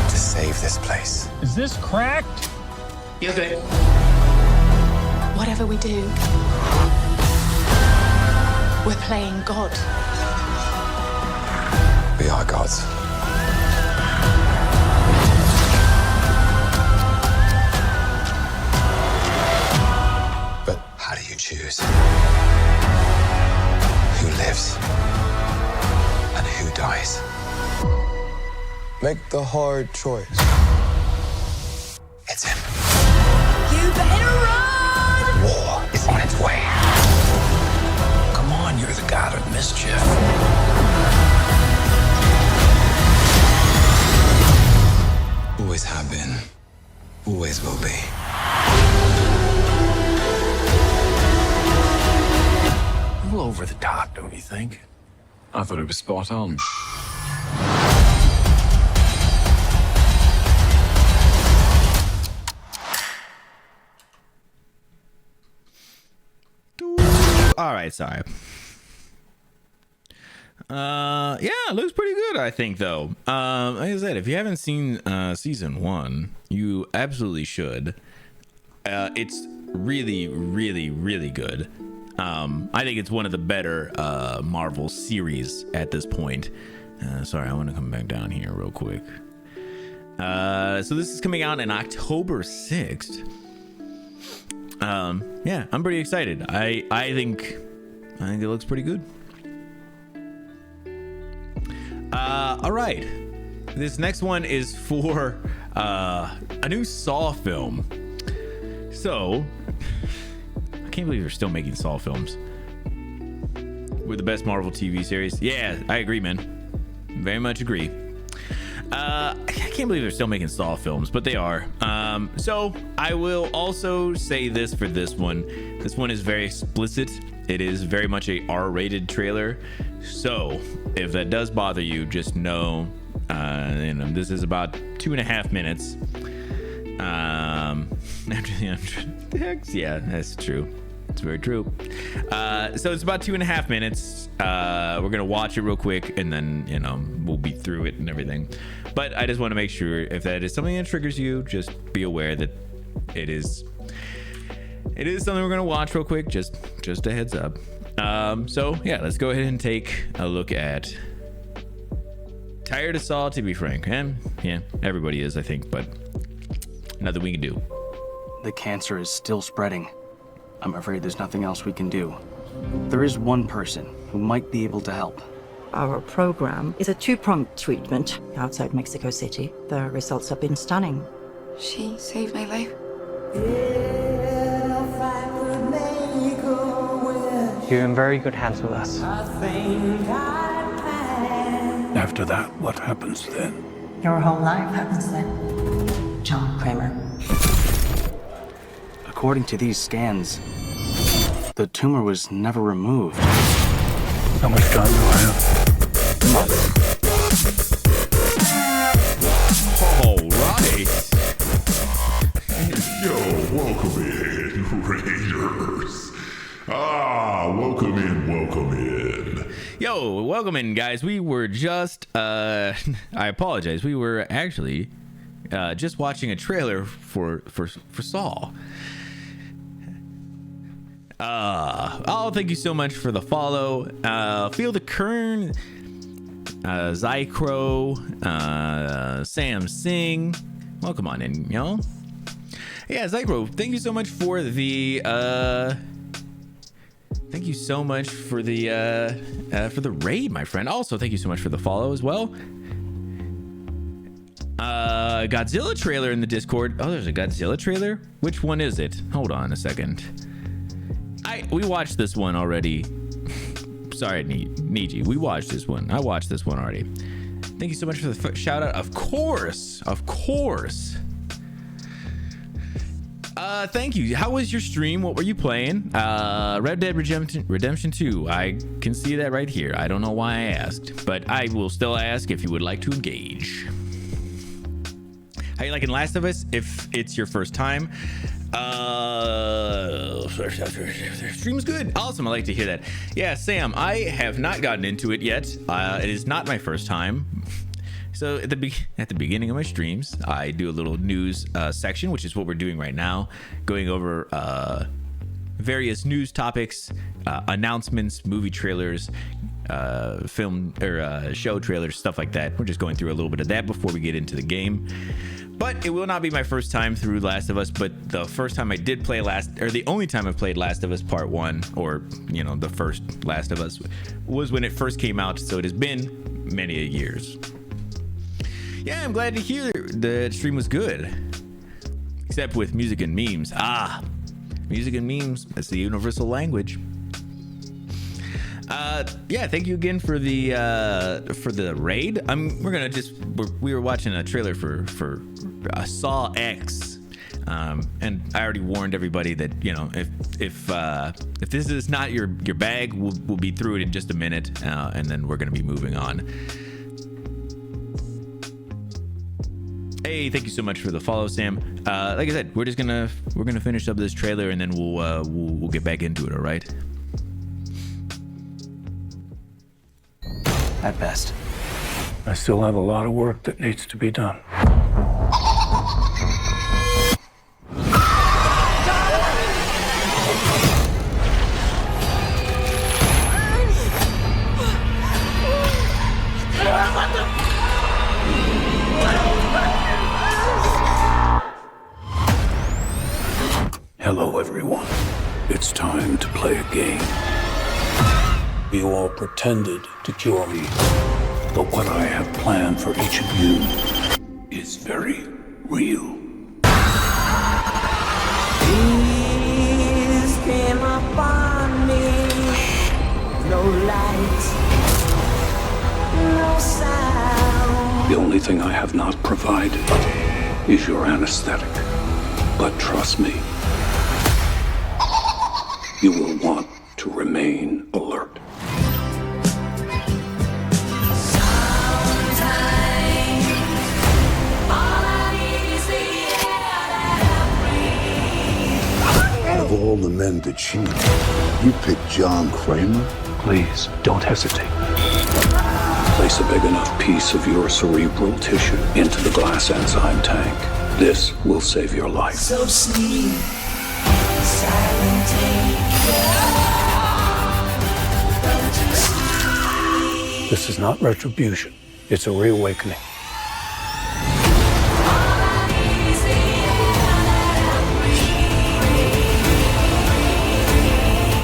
Speaker 5: to save this place.
Speaker 2: Is this cracked?
Speaker 6: Whatever we do, we're playing God.
Speaker 5: We are gods. But how do you choose who lives and who dies?
Speaker 7: Make the hard choice.
Speaker 5: It's him.
Speaker 6: You better run!
Speaker 4: War is on its way. Come on, you're the god of mischief.
Speaker 5: Always have been. Always will be.
Speaker 4: A little over the top, don't you think?
Speaker 5: I thought it was spot on.
Speaker 1: All right, sorry. Yeah, it looks pretty good, I think, though. Like I said, if you haven't seen season 1, you absolutely should. It's really, really, really good. I think it's one of the better Marvel series at this point. Sorry, I want to come back down here real quick. So this is coming out on October 6th. Yeah, I'm pretty excited. I think it looks pretty good. All right, this next one is for a new Saw film. So I can't believe they're still making Saw films. We're the best Marvel TV series. Yeah, I agree, man. Very much agree. I can't believe they're still making Saw films, but they are. So I will also say this for this one. This one is very explicit. It is very much a R-rated trailer. So if that does bother you, just know, this is about 2.5 minutes. Yeah, that's true. It's very true. So it's about 2.5 minutes. We're gonna watch it real quick, and then we'll be through it and everything. But I just want to make sure, if that is something that triggers you, just be aware that it is something we're gonna watch real quick. Just a heads up. So yeah, let's go ahead and take a look at Tired of Saw, to be frank. And yeah, everybody is, I think, but nothing we can do.
Speaker 8: The cancer is still spreading. I'm afraid there's nothing else we can do. There is one person who might be able to help.
Speaker 9: Our program is a two-pronged treatment outside Mexico City. The results have been stunning.
Speaker 6: She saved my life.
Speaker 10: You're in very good hands with us.
Speaker 11: After that, what happens then?
Speaker 9: Your whole life happens then. John Kramer.
Speaker 8: According to these scans, the tumor was never removed.
Speaker 11: How much time do I have?
Speaker 1: All right.
Speaker 12: Yo, welcome in, Raiders. Welcome in.
Speaker 1: Yo, welcome in, guys. We were just, I apologize. We were actually just watching a trailer for Saw. Thank you so much for the follow. Feel the Kern, Zycro, Sam Singh. Welcome on in, y'all. Yeah, Zycro, thank you so much for the raid, my friend. Also, thank you so much for the follow as well. Godzilla trailer in the Discord. Oh, there's a Godzilla trailer. Which one is it? Hold on a second. We watched this one already. Sorry, Niji. We watched this one. I watched this one already. Thank you so much for the shout out. Of course. Thank you. How was your stream? What were you playing? Red Dead Redemption 2. I can see that right here. I don't know why I asked, but I will still ask if you would like to engage. How you liking Last of Us? If it's your first time, stream's good. Awesome. I like to hear that. Yeah, Sam, I have not gotten into it yet. It is not my first time. So at the beginning of my streams, I do a little news section, which is what we're doing right now, going over various news topics, announcements, movie trailers, film or show trailers, stuff like that. We're just going through a little bit of that before we get into the game. But it will not be my first time through Last of Us, but the first time I did play the only time I played Last of Us Part 1, or, the first Last of Us, was when it first came out, so it has been many years. Yeah, I'm glad to hear the stream was good. Except with music and memes. Music and memes, that's the universal language. Yeah, thank you again for the raid. We were watching a trailer for Saw X, and I already warned everybody that if this is not your bag, we'll be through it in just a minute, and then we're gonna be moving on. Hey, thank you so much for the follow, Sam. Like I said, we're gonna finish up this trailer and then we'll get back into it. All right.
Speaker 8: At best.
Speaker 11: I still have a lot of work that needs to be done. Hello, everyone. It's time to play a game. You all pretended to cure me, but what I have planned for each of you is very real.
Speaker 13: Peace came upon me. No light, no sound.
Speaker 11: The only thing I have not provided is your anesthetic. But trust me, you will want to remain alert.
Speaker 14: Of all the men to cheat, you picked John Kramer?
Speaker 11: Please, don't hesitate. Place a big enough piece of your cerebral tissue into the glass enzyme tank. This will save your life.
Speaker 13: So sleep, silent
Speaker 11: This is not retribution. It's a reawakening.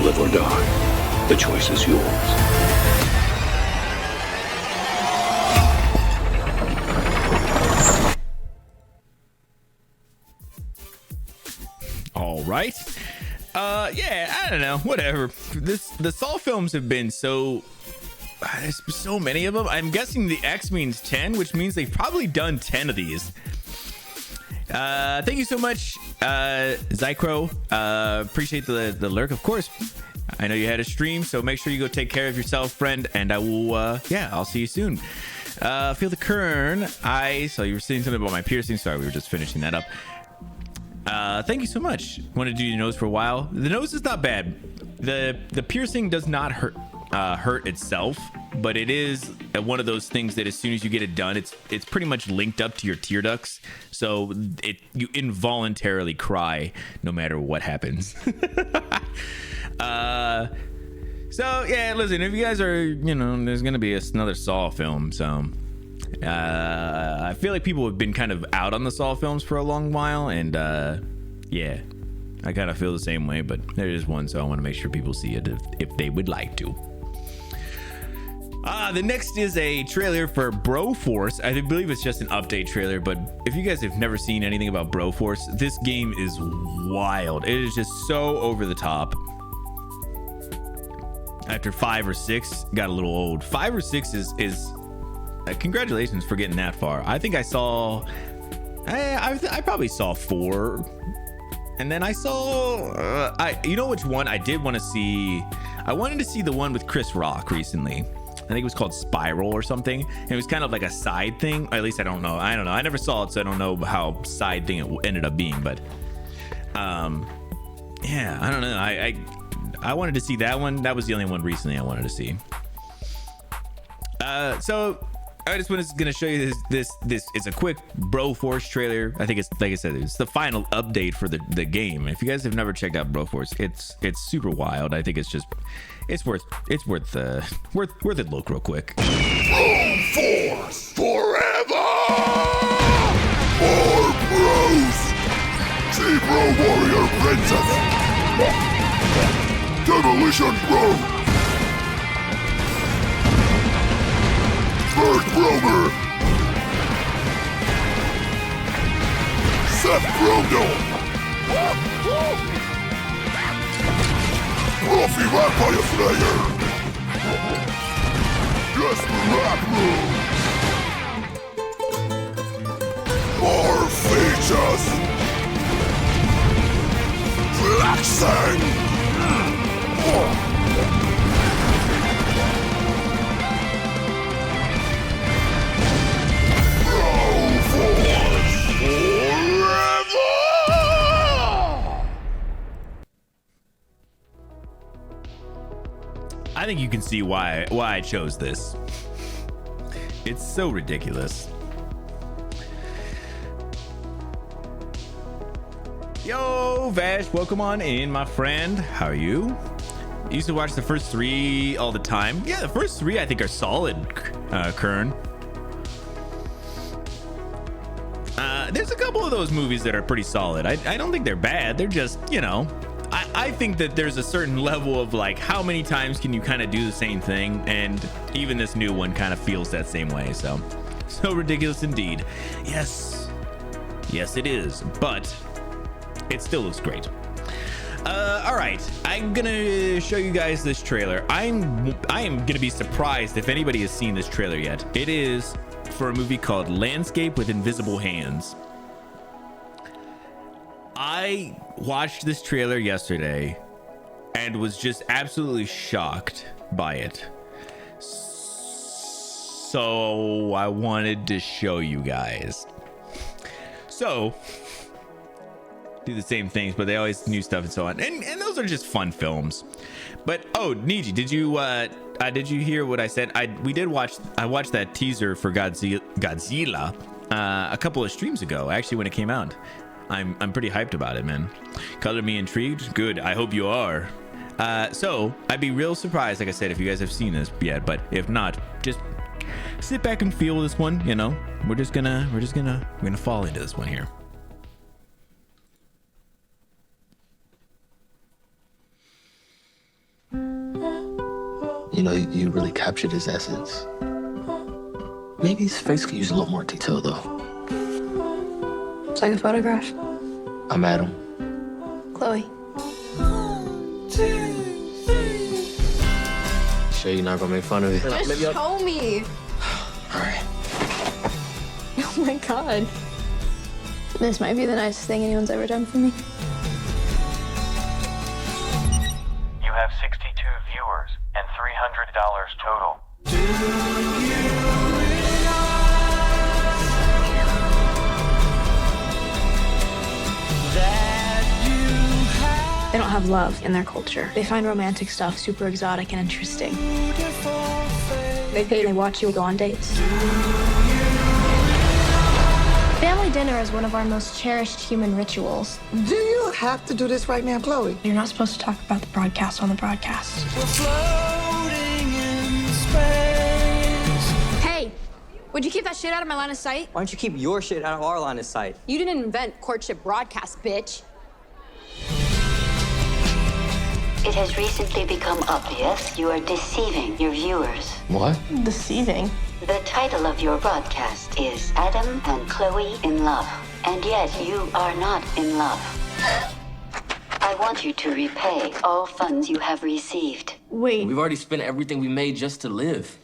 Speaker 11: Live or die. The choice is yours.
Speaker 1: All right. Yeah, I don't know. Whatever. The Saw films have been so... There's so many of them. I'm guessing the X means 10, which means they've probably done 10 of these. Thank you so much, Zycro. Appreciate the lurk, of course. I know you had a stream, so make sure you go take care of yourself, friend. And I will, I'll see you soon. Feel the Kern. I saw you were saying something about my piercing. Sorry, we were just finishing that up. Thank you so much. Wanted to do your nose for a while. The nose is not bad. The piercing does not hurt itself, but it is one of those things that as soon as you get it done, it's pretty much linked up to your tear ducts, so you involuntarily cry no matter what happens. So yeah, listen, if you guys are, there's gonna be another Saw film, so I feel like people have been kind of out on the Saw films for a long while, and yeah, I kind of feel the same way, but there is one, so I want to make sure people see it if they would like to. The next is a trailer for Broforce. I believe it's just an update trailer, but if you guys have never seen anything about Broforce, this game is wild. It is just so over the top. After 5 or 6, got a little old. 5 or 6 is congratulations for getting that far. I think I saw, I probably saw 4, and then I saw, you know which one I did want to see? I wanted to see the one with Chris Rock recently. I think it was called Spiral or something. And it was kind of like a side thing. Or at least I don't know. I never saw it, so I don't know how side thing it ended up being. But yeah, I don't know. I wanted to see that one. That was the only one recently I wanted to see. So I just was gonna show you this is a quick Broforce trailer. I think it's, like I said, it's the final update for the game. If you guys have never checked out Broforce, it's super wild. I think it's worth a look real quick.
Speaker 12: Broforce forever! More bros! T-Bro Warrior Princess! Demolition Bro! Bird Bromer! Seth Brodo! Profi Vampire Slayer! Just Rap Room! More features! Relaxing!
Speaker 1: I think you can see why I chose this. It's so ridiculous. Yo, Vash, welcome on in, my friend. How are you? I used to watch the first 3 all the time. Yeah, the first 3 I think are solid, Kern. There's a couple of those movies that are pretty solid. I don't think they're bad. They're just, I think that there's a certain level of like, how many times can you kind of do the same thing? And even this new one kind of feels that same way. So ridiculous indeed. Yes, it is. But it still looks great. All right, I'm gonna show you guys this trailer. I am gonna be surprised if anybody has seen this trailer yet. It is for a movie called Landscape with Invisible Hands. I watched this trailer yesterday and was just absolutely shocked by it. So I wanted to show you guys. So do the same things, but they always new stuff and so on. And those are just fun films. But Niji, did you hear what I said? I watched that teaser for Godzilla a couple of streams ago, actually, when it came out. I'm pretty hyped about it, man. Color me intrigued. Good. I hope you are. So I'd be real surprised, like I said, if you guys have seen this yet. But if not, just sit back and feel this one. We're gonna fall into this one here.
Speaker 15: You know, you really captured his essence. Maybe his face could use a little more detail, though.
Speaker 6: It's like a photograph.
Speaker 15: I'm Adam.
Speaker 6: Chloe.
Speaker 15: Sure you're not gonna make fun of it?
Speaker 6: Just show me.
Speaker 15: All right.
Speaker 6: Oh my God. This might be the nicest thing anyone's ever done for me.
Speaker 2: You have 62 viewers and $300 total.
Speaker 6: They don't have love in their culture. They find romantic stuff super exotic and interesting. They pay to watch you go on dates.
Speaker 16: Family dinner is one of our most cherished human rituals.
Speaker 17: Do you have to do this right now, Chloe?
Speaker 16: You're not supposed to talk about the broadcast on the broadcast. Hey, would you keep that shit out of my line of sight?
Speaker 18: Why don't you keep your shit out of our line of sight?
Speaker 16: You didn't invent courtship broadcast, bitch.
Speaker 19: It has recently become obvious you are deceiving your viewers.
Speaker 15: What?
Speaker 16: Deceiving?
Speaker 19: The title of your broadcast is Adam and Chloe in Love, and yet you are not in love. I want you to repay all funds you have received.
Speaker 16: Wait.
Speaker 15: We've already spent everything we made just to live.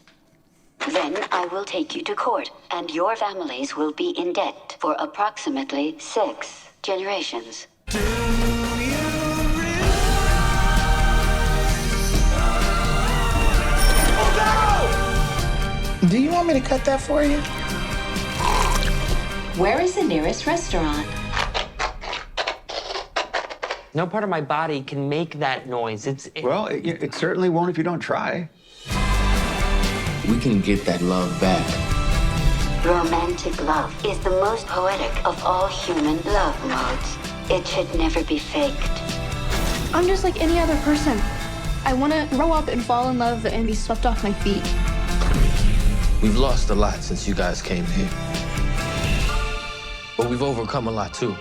Speaker 19: Then I will take you to court, and your families will be in debt for approximately 6 generations.
Speaker 17: Do you want me to cut that for you?
Speaker 19: Where is the nearest restaurant?
Speaker 18: No part of my body can make that noise.
Speaker 20: Well, it certainly won't if you don't try.
Speaker 15: We can get that love back.
Speaker 19: Romantic love is the most poetic of all human love modes. It should never be faked.
Speaker 16: I'm just like any other person. I want to grow up and fall in love and be swept off my feet.
Speaker 15: We've lost a lot since you guys came here. But we've overcome a lot, too.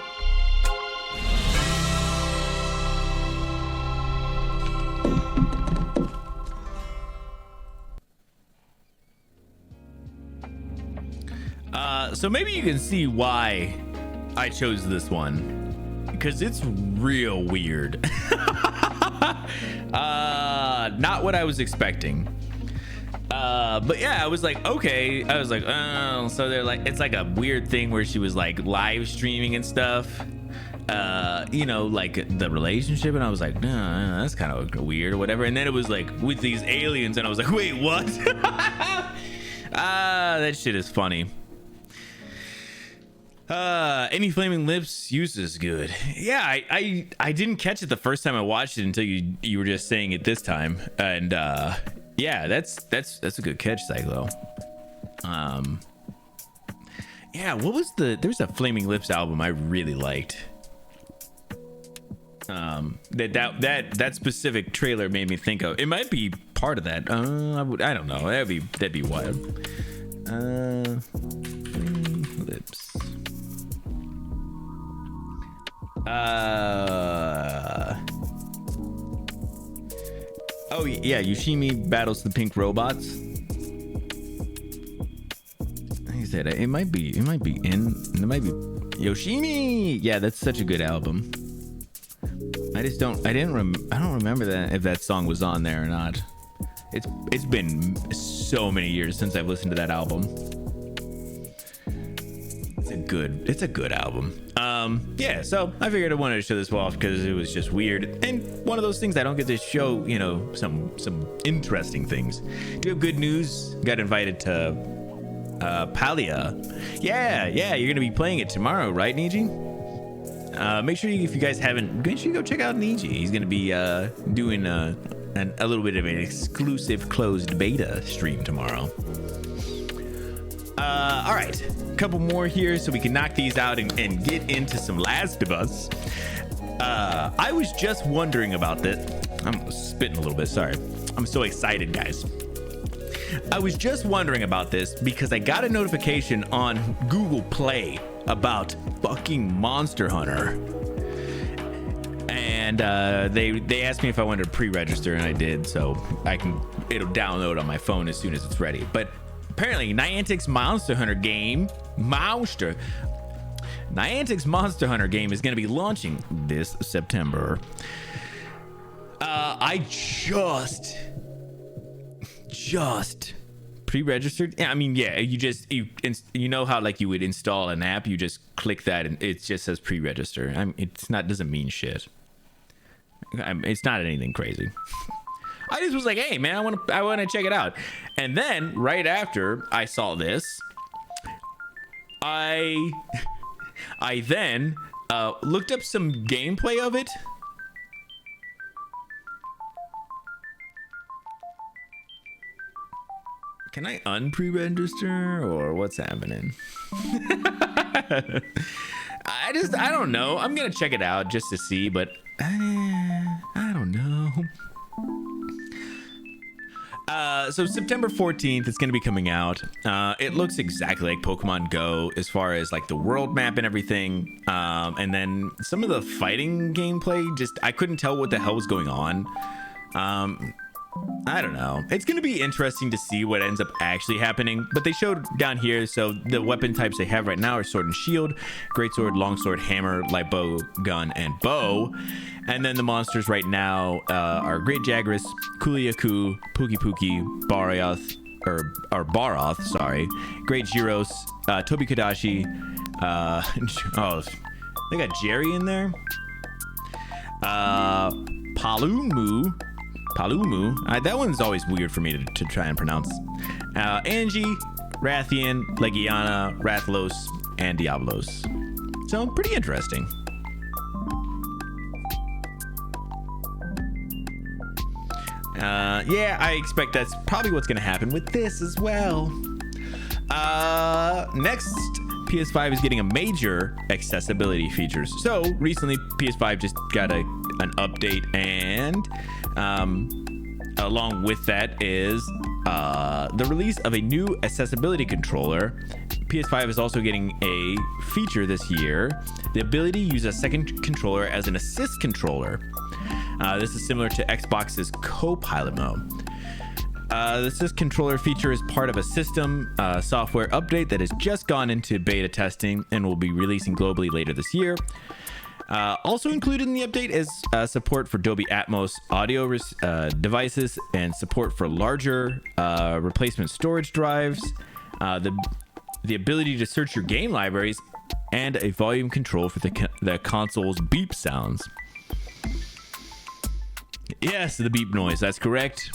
Speaker 1: So maybe you can see why I chose this one, because it's real weird. Not what I was expecting. But yeah, I was like, okay. I was like, oh, so they're like, it's like a weird thing where she was like live streaming and stuff. You know, like the relationship, and I was like, no, that's kind of weird or whatever. And then it was like with these aliens, and I was like, wait, what? That shit is funny. Any Flaming Lips use is good. Yeah, I didn't catch it the first time I watched it until you were just saying it this time, and yeah, that's a good catch, Cyclo. Yeah, what was there's a Flaming Lips album I really liked. That specific trailer made me think of. It might be part of that. I don't know. That'd be wild. Lips. Oh yeah, Yoshimi battles the pink robots. Like I said, it might be Yoshimi. Yeah, that's such a good album. I don't remember that if that song was on there or not. It's been so many years since I've listened to that album. It's a good album. Yeah, so I figured I wanted to show this off because it was just weird and one of those things I don't get to show, you know, some interesting things. Do you have good news? Got invited to Palia. Yeah, you're gonna be playing it tomorrow, right, Niji? Make sure if you guys haven't, make sure you go check out Niji. He's gonna be doing a little bit of an exclusive closed beta stream tomorrow. All right, a couple more here so we can knock these out and get into some Last of Us. I was just wondering about this. I'm spitting a little bit, sorry. I'm so excited, guys. I was just wondering about this because I got a notification on Google Play about fucking Monster Hunter. And And they asked me if I wanted to pre-register, and I did, so it'll download on my phone as soon as it's ready. But apparently, Niantic's Monster Hunter game, Niantic's Monster Hunter game is going to be launching this September. I just pre-registered. Yeah, I mean, yeah, you know how like you would install an app, you just click that and it just says pre-register. Doesn't mean shit. It's not anything crazy. I just was like, hey man, I want to check it out. And then right after I saw this, I then looked up some gameplay of it. Can I unpre-register or what's happening? I don't know. I'm gonna check it out just to see, but I don't know. So September 14th, it's going to be coming out. It looks exactly like Pokemon Go as far as like the world map and everything. And then some of the fighting gameplay, I couldn't tell what the hell was going on. I don't know. It's going to be interesting to see what ends up actually happening. But they showed down here, so the weapon types they have right now are Sword and Shield, Greatsword, Longsword, Hammer, Light Bow, Gun, and Bow. And then the monsters right now are Great Jagras, Kuliaku, Pukei-Pukei, Baroth, sorry, Great Gyros, Tobi-Kadashi, they got Jerry in there, Palumu, that one's always weird for me to try and pronounce, Angie, Rathian, Legiana, Rathalos, and Diablos. So pretty interesting. Yeah, I expect that's probably what's going to happen with this as well. Next, PS5 is getting a major accessibility features. So recently, PS5 just got an update, and along with that is the release of a new accessibility controller. PS5 is also getting a feature this year, the ability to use a second controller as an assist controller. This is similar to Xbox's co-pilot mode. The assist controller feature is part of a system software update that has just gone into beta testing and will be releasing globally later this year. Also included in the update is support for Dolby Atmos audio devices and support for larger replacement storage drives, the ability to search your game libraries, and a volume control for the console's beep sounds. Yes, the beep noise, that's correct.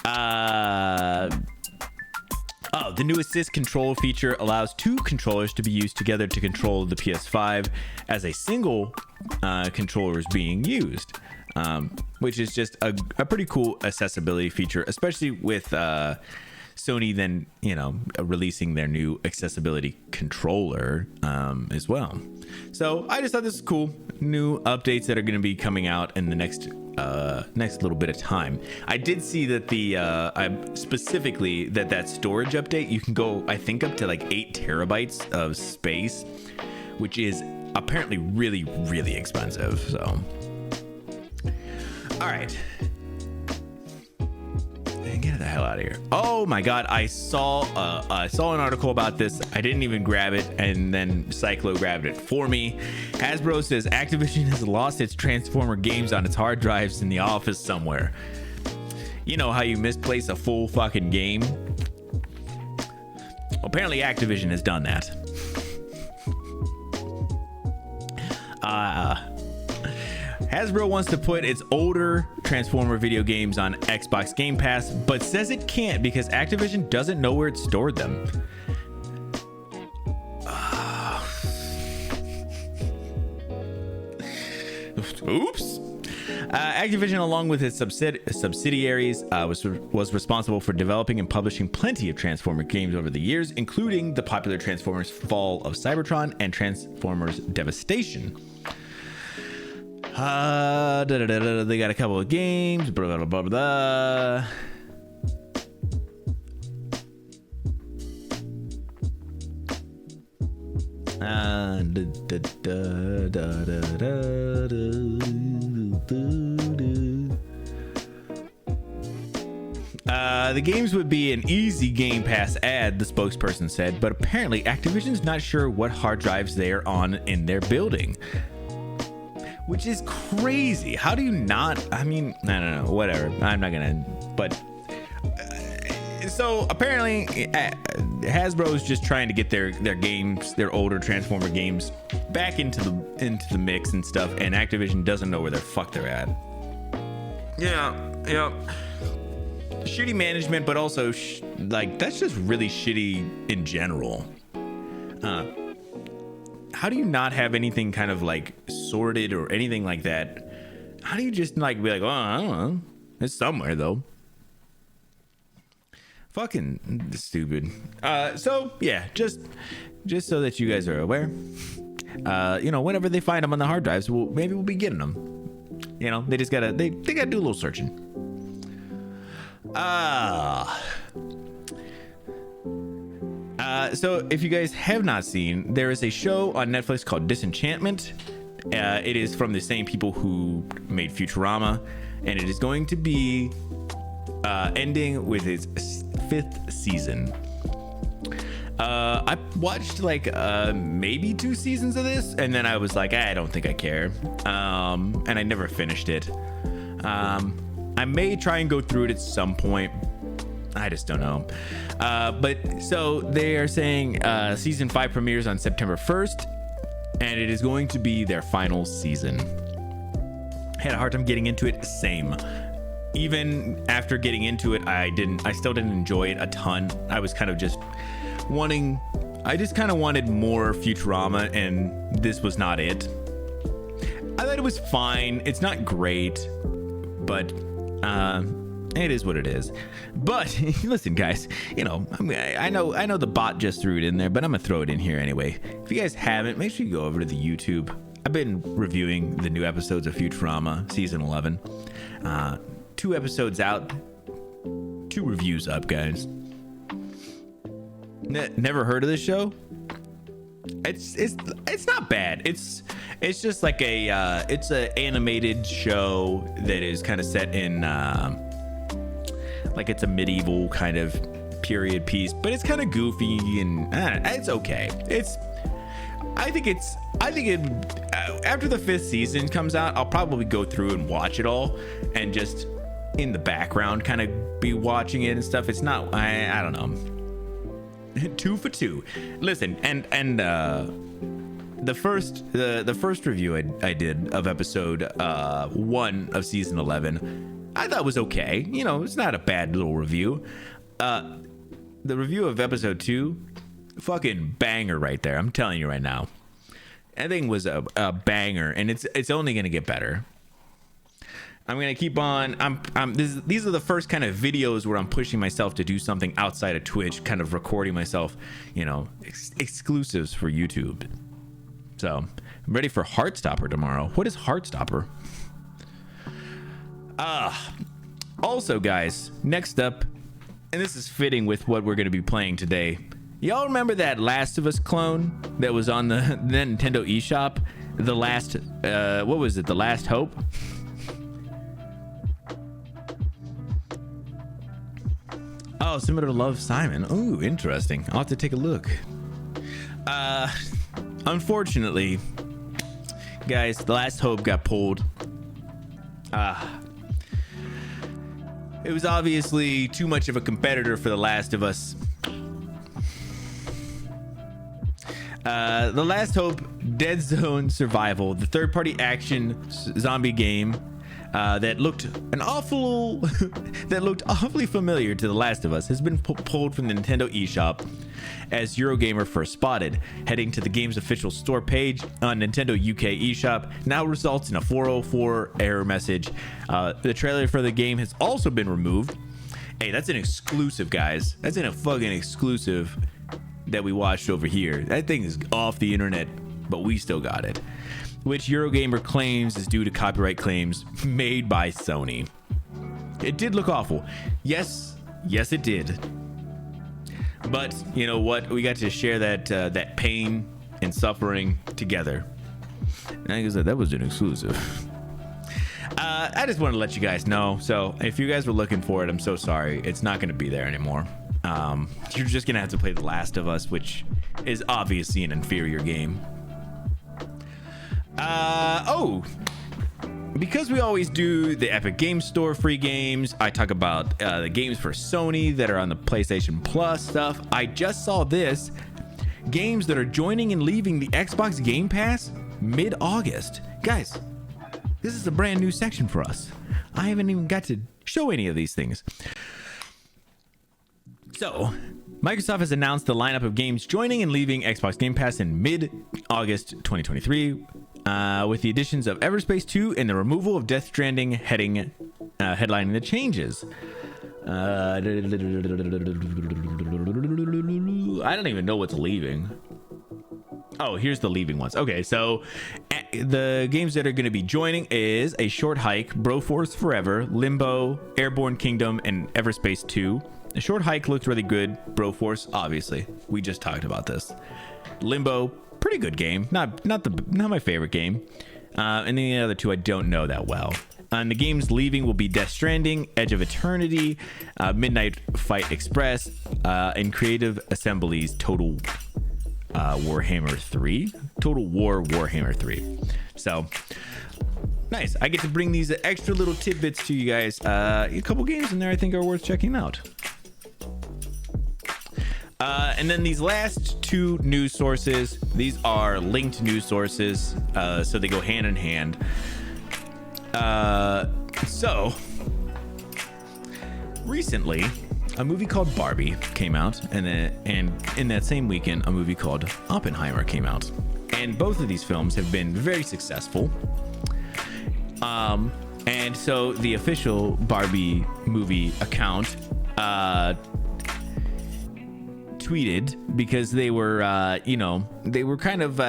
Speaker 1: The new assist control feature allows two controllers to be used together to control the PS5 as a single controller is being used, which is just a pretty cool accessibility feature, especially with Sony then, releasing their new accessibility controller as well. So I just thought this was cool. New updates that are going to be coming out in the next little bit of time. I did see that specifically that storage update, you can go, I think, up to like 8 terabytes of space, which is apparently really, really expensive. So, all right. Get the hell out of here. Oh my god, I saw an article about this. I didn't even grab it, and then Cyclo grabbed it for me. Hasbro says Activision has lost its Transformer games on its hard drives in the office somewhere. You know how you misplace a full fucking game? Apparently Activision has done that. Hasbro wants to put its older Transformer video games on Xbox Game Pass, but says it can't because Activision doesn't know where it stored them. Oops. Activision, along with its subsidiaries, was responsible for developing and publishing plenty of Transformer games over the years, including the popular Transformers Fall of Cybertron and Transformers Devastation. They got a couple of games, blah, blah, blah, blah. The games would be an easy Game Pass ad, the spokesperson said, but apparently Activision's not sure what hard drives they're on in their building. Which is crazy. How do you not? I mean, I don't know, whatever. I'm not gonna, but so apparently Hasbro's just trying to get their games, their older Transformer games, back into the mix and stuff, and Activision doesn't know where the fuck they're at. Yeah. Shitty management, but also like that's just really shitty in general. How do you not have anything kind of like sorted or anything like that? How do you just like be like, oh, I don't know, it's somewhere though. Fucking stupid. So yeah, just so that you guys are aware, whenever they find them on the hard drives, maybe we'll be getting them. You know, they just gotta they gotta do a little searching. So if you guys have not seen, there is a show on Netflix called Disenchantment. It is from the same people who made Futurama, and it is going to be ending with its 5th season. I watched like maybe 2 seasons of this, and then I was like, I don't think I care, and I never finished it. I may try and go through it at some point. I just don't know. But so they are saying season 5 premieres on September 1st, and it is going to be their final season. Had a hard time getting into it. Same. Even after getting into it, I still didn't enjoy it a ton. I was kind of just I just kind of wanted more Futurama, and this was not it. I thought it was fine. It's not great, but it is what it is. But listen, guys, I know the bot just threw it in there, but I'm gonna throw it in here anyway. If you guys haven't, make sure you go over to the YouTube. I've been reviewing the new episodes of Futurama season 11. 2 episodes out, 2 reviews up, guys. Never heard of this show? It's not bad. It's just like it's an animated show that is kind of set in like it's a medieval kind of period piece, but it's kind of goofy and it's okay. I think after the 5th season comes out, I'll probably go through and watch it all and just in the background kind of be watching it and stuff. It's not, I don't know. 2 for 2. Listen, and the first review I did of episode 1 of season 11, I thought was okay. It's not a bad little review. The review of episode 2, fucking banger right there. I'm telling you right now. That thing was a banger, and it's only gonna get better. I'm gonna keep on. These are the first kind of videos where I'm pushing myself to do something outside of Twitch, kind of recording myself, exclusives for YouTube. So I'm ready for Heartstopper tomorrow. What is Heartstopper? Also, guys, next up, and this is fitting with what we're gonna be playing today. Y'all remember that Last of Us clone that was on the Nintendo eShop? The last, what was it? The Last Hope? Oh, similar to Love, Simon. Ooh, interesting. I'll have to take a look. Unfortunately, guys, The Last Hope got pulled. It was obviously too much of a competitor for The Last of Us. The Last Hope Dead Zone Survival, the third-party action zombie game that looked awfully familiar to The Last of Us, has been pulled from the Nintendo eShop, as Eurogamer first spotted. Heading to the game's official store page on Nintendo UK eShop now results in a 404 error message. The trailer for the game has also been removed. Hey, that's an exclusive, guys. That's a fucking exclusive that we watched over here. That thing is off the internet, but we still got it, which Eurogamer claims is due to copyright claims made by Sony. It did look awful. Yes, it did. But you know what? We got to share that pain and suffering together. And I guess that was an exclusive. I I just want to let you guys know. So if you guys were looking for it, I'm so sorry. It's not going to be there anymore. You're just going to have to play The Last of Us, which is obviously an inferior game. Because we always do the Epic Games Store free games, I talk about the games for Sony that are on the PlayStation Plus stuff. I just saw this. Games that are joining and leaving the Xbox Game Pass mid-August. Guys, this is a brand new section for us. I haven't even got to show any of these things. So, Microsoft has announced the lineup of games joining and leaving Xbox Game Pass in mid-August 2023, with the additions of Everspace 2 and the removal of Death Stranding headlining the changes. I don't even know what's leaving. Oh, here's the leaving ones. Okay, so the games that are going to be joining is A Short Hike, Broforce Forever, Limbo, Airborne Kingdom, and Everspace 2. A Short Hike looks really good. Broforce, obviously, we just talked about this. Limbo, pretty good game. Not my favorite game. And the other two I don't know that well. And the games leaving will be Death Stranding, Edge of Eternity, Midnight Fight Express, and Creative Assembly's Total Warhammer 3. Total War Warhammer 3. So, nice. I get to bring these extra little tidbits to you guys. A couple games in there I think are worth checking out. And then these last two news sources, these are linked news sources, so they go hand in hand. So recently a movie called Barbie came out, and in that same weekend a movie called Oppenheimer came out, and both of these films have been very successful. And so the official Barbie movie account tweeted, because they were kind of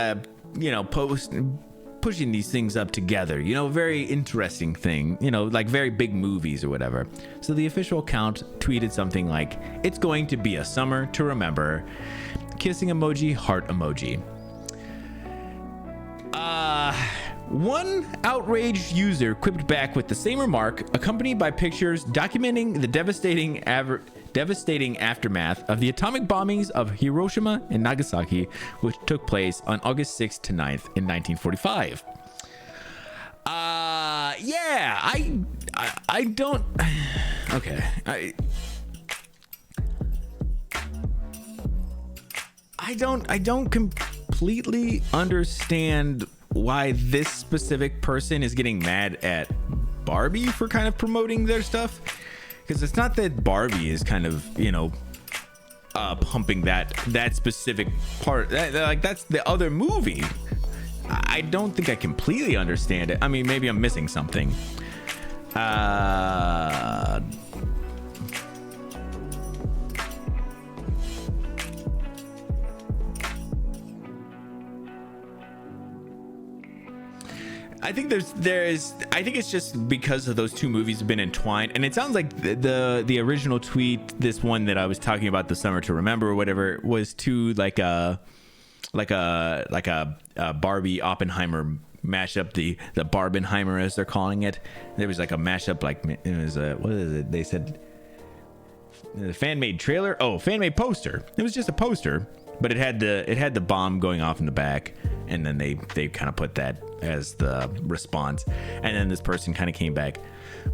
Speaker 1: pushing these things up together, very interesting thing, like very big movies or whatever. So the official account tweeted something like, "It's going to be a summer to remember," kissing emoji, heart emoji. One outraged user quipped back with the same remark, accompanied by pictures documenting the devastating aftermath of the atomic bombings of Hiroshima and Nagasaki, which took place on August 6th to 9th in 1945. I don't. Okay, I don't completely understand why this specific person is getting mad at Barbie for kind of promoting their stuff, because it's not that Barbie is kind of pumping that specific part, that's the other movie. I don't think I completely understand it. I mean, maybe I'm missing something. I think I think it's just because of those two movies have been entwined, and it sounds like the original tweet, this one that I was talking about, the summer to remember or whatever, was to like a Barbie Oppenheimer mashup, the Barbenheimer as they're calling it. There was like a mashup, like it was what is it? They said the fan-made trailer. Oh, fan-made poster. It was just a poster, but it had the bomb going off in the back, and then they kind of put that as the response, and then this person kind of came back,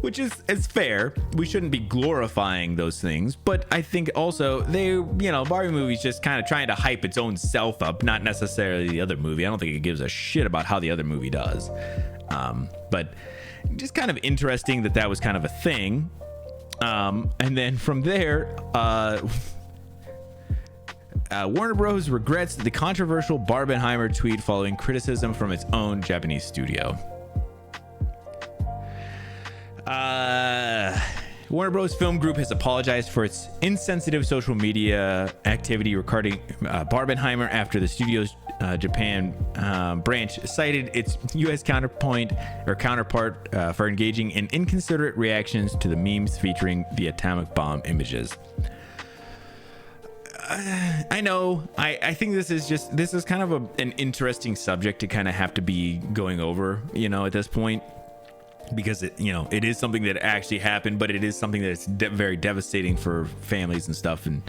Speaker 1: which is fair. We shouldn't be glorifying those things, but I think also Barbie movie's just kind of trying to hype its own self up, not necessarily the other movie. I don't think it gives a shit about how the other movie does, but just kind of interesting that was kind of a thing. And then from there, Warner Bros. Regrets the controversial Barbenheimer tweet following criticism from its own Japanese studio. Warner Bros. Film Group has apologized for its insensitive social media activity regarding Barbenheimer after the studio's Japan branch cited its U.S. counterpart for engaging in inconsiderate reactions to the memes featuring the atomic bomb images. I know. I think this is kind of an interesting subject to kind of have to be going over, at this point. because it, you know, it is something that actually happened, but it is something that's very devastating for families and stuff. And,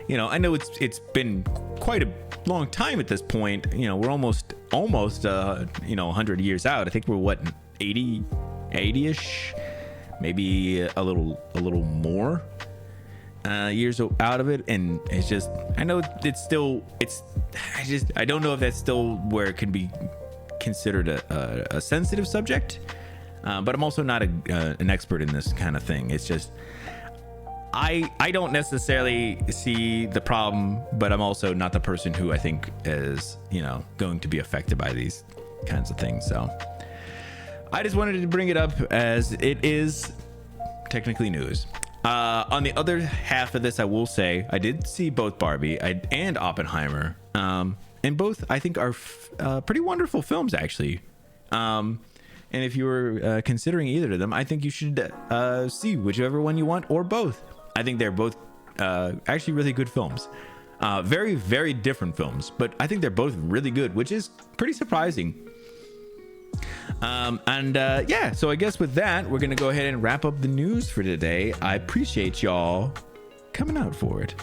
Speaker 1: you know, I know it's been quite a long time at this point. You know, we're almost, you know, 100 years out. I think we're what, 80-ish, maybe a little more years out of it. And it's just, I know I don't know if that's still where it can be considered a sensitive subject. But I'm also not an expert in this kind of thing. It's just, I don't necessarily see the problem, but I'm also not the person who I think is, you know, going to be affected by these kinds of things. So I just wanted to bring it up as it is technically news. On the other half of this, I will say I did see both Barbie and Oppenheimer, and both I think are pretty wonderful films, actually. And if you were considering either of them, I think you should see whichever one you want, or both. I think they're both actually really good films. Very, very different films, but I think they're both really good, which is pretty surprising. Yeah, so I guess with that, we're going to go ahead and wrap up the news for today. I appreciate y'all coming out for it.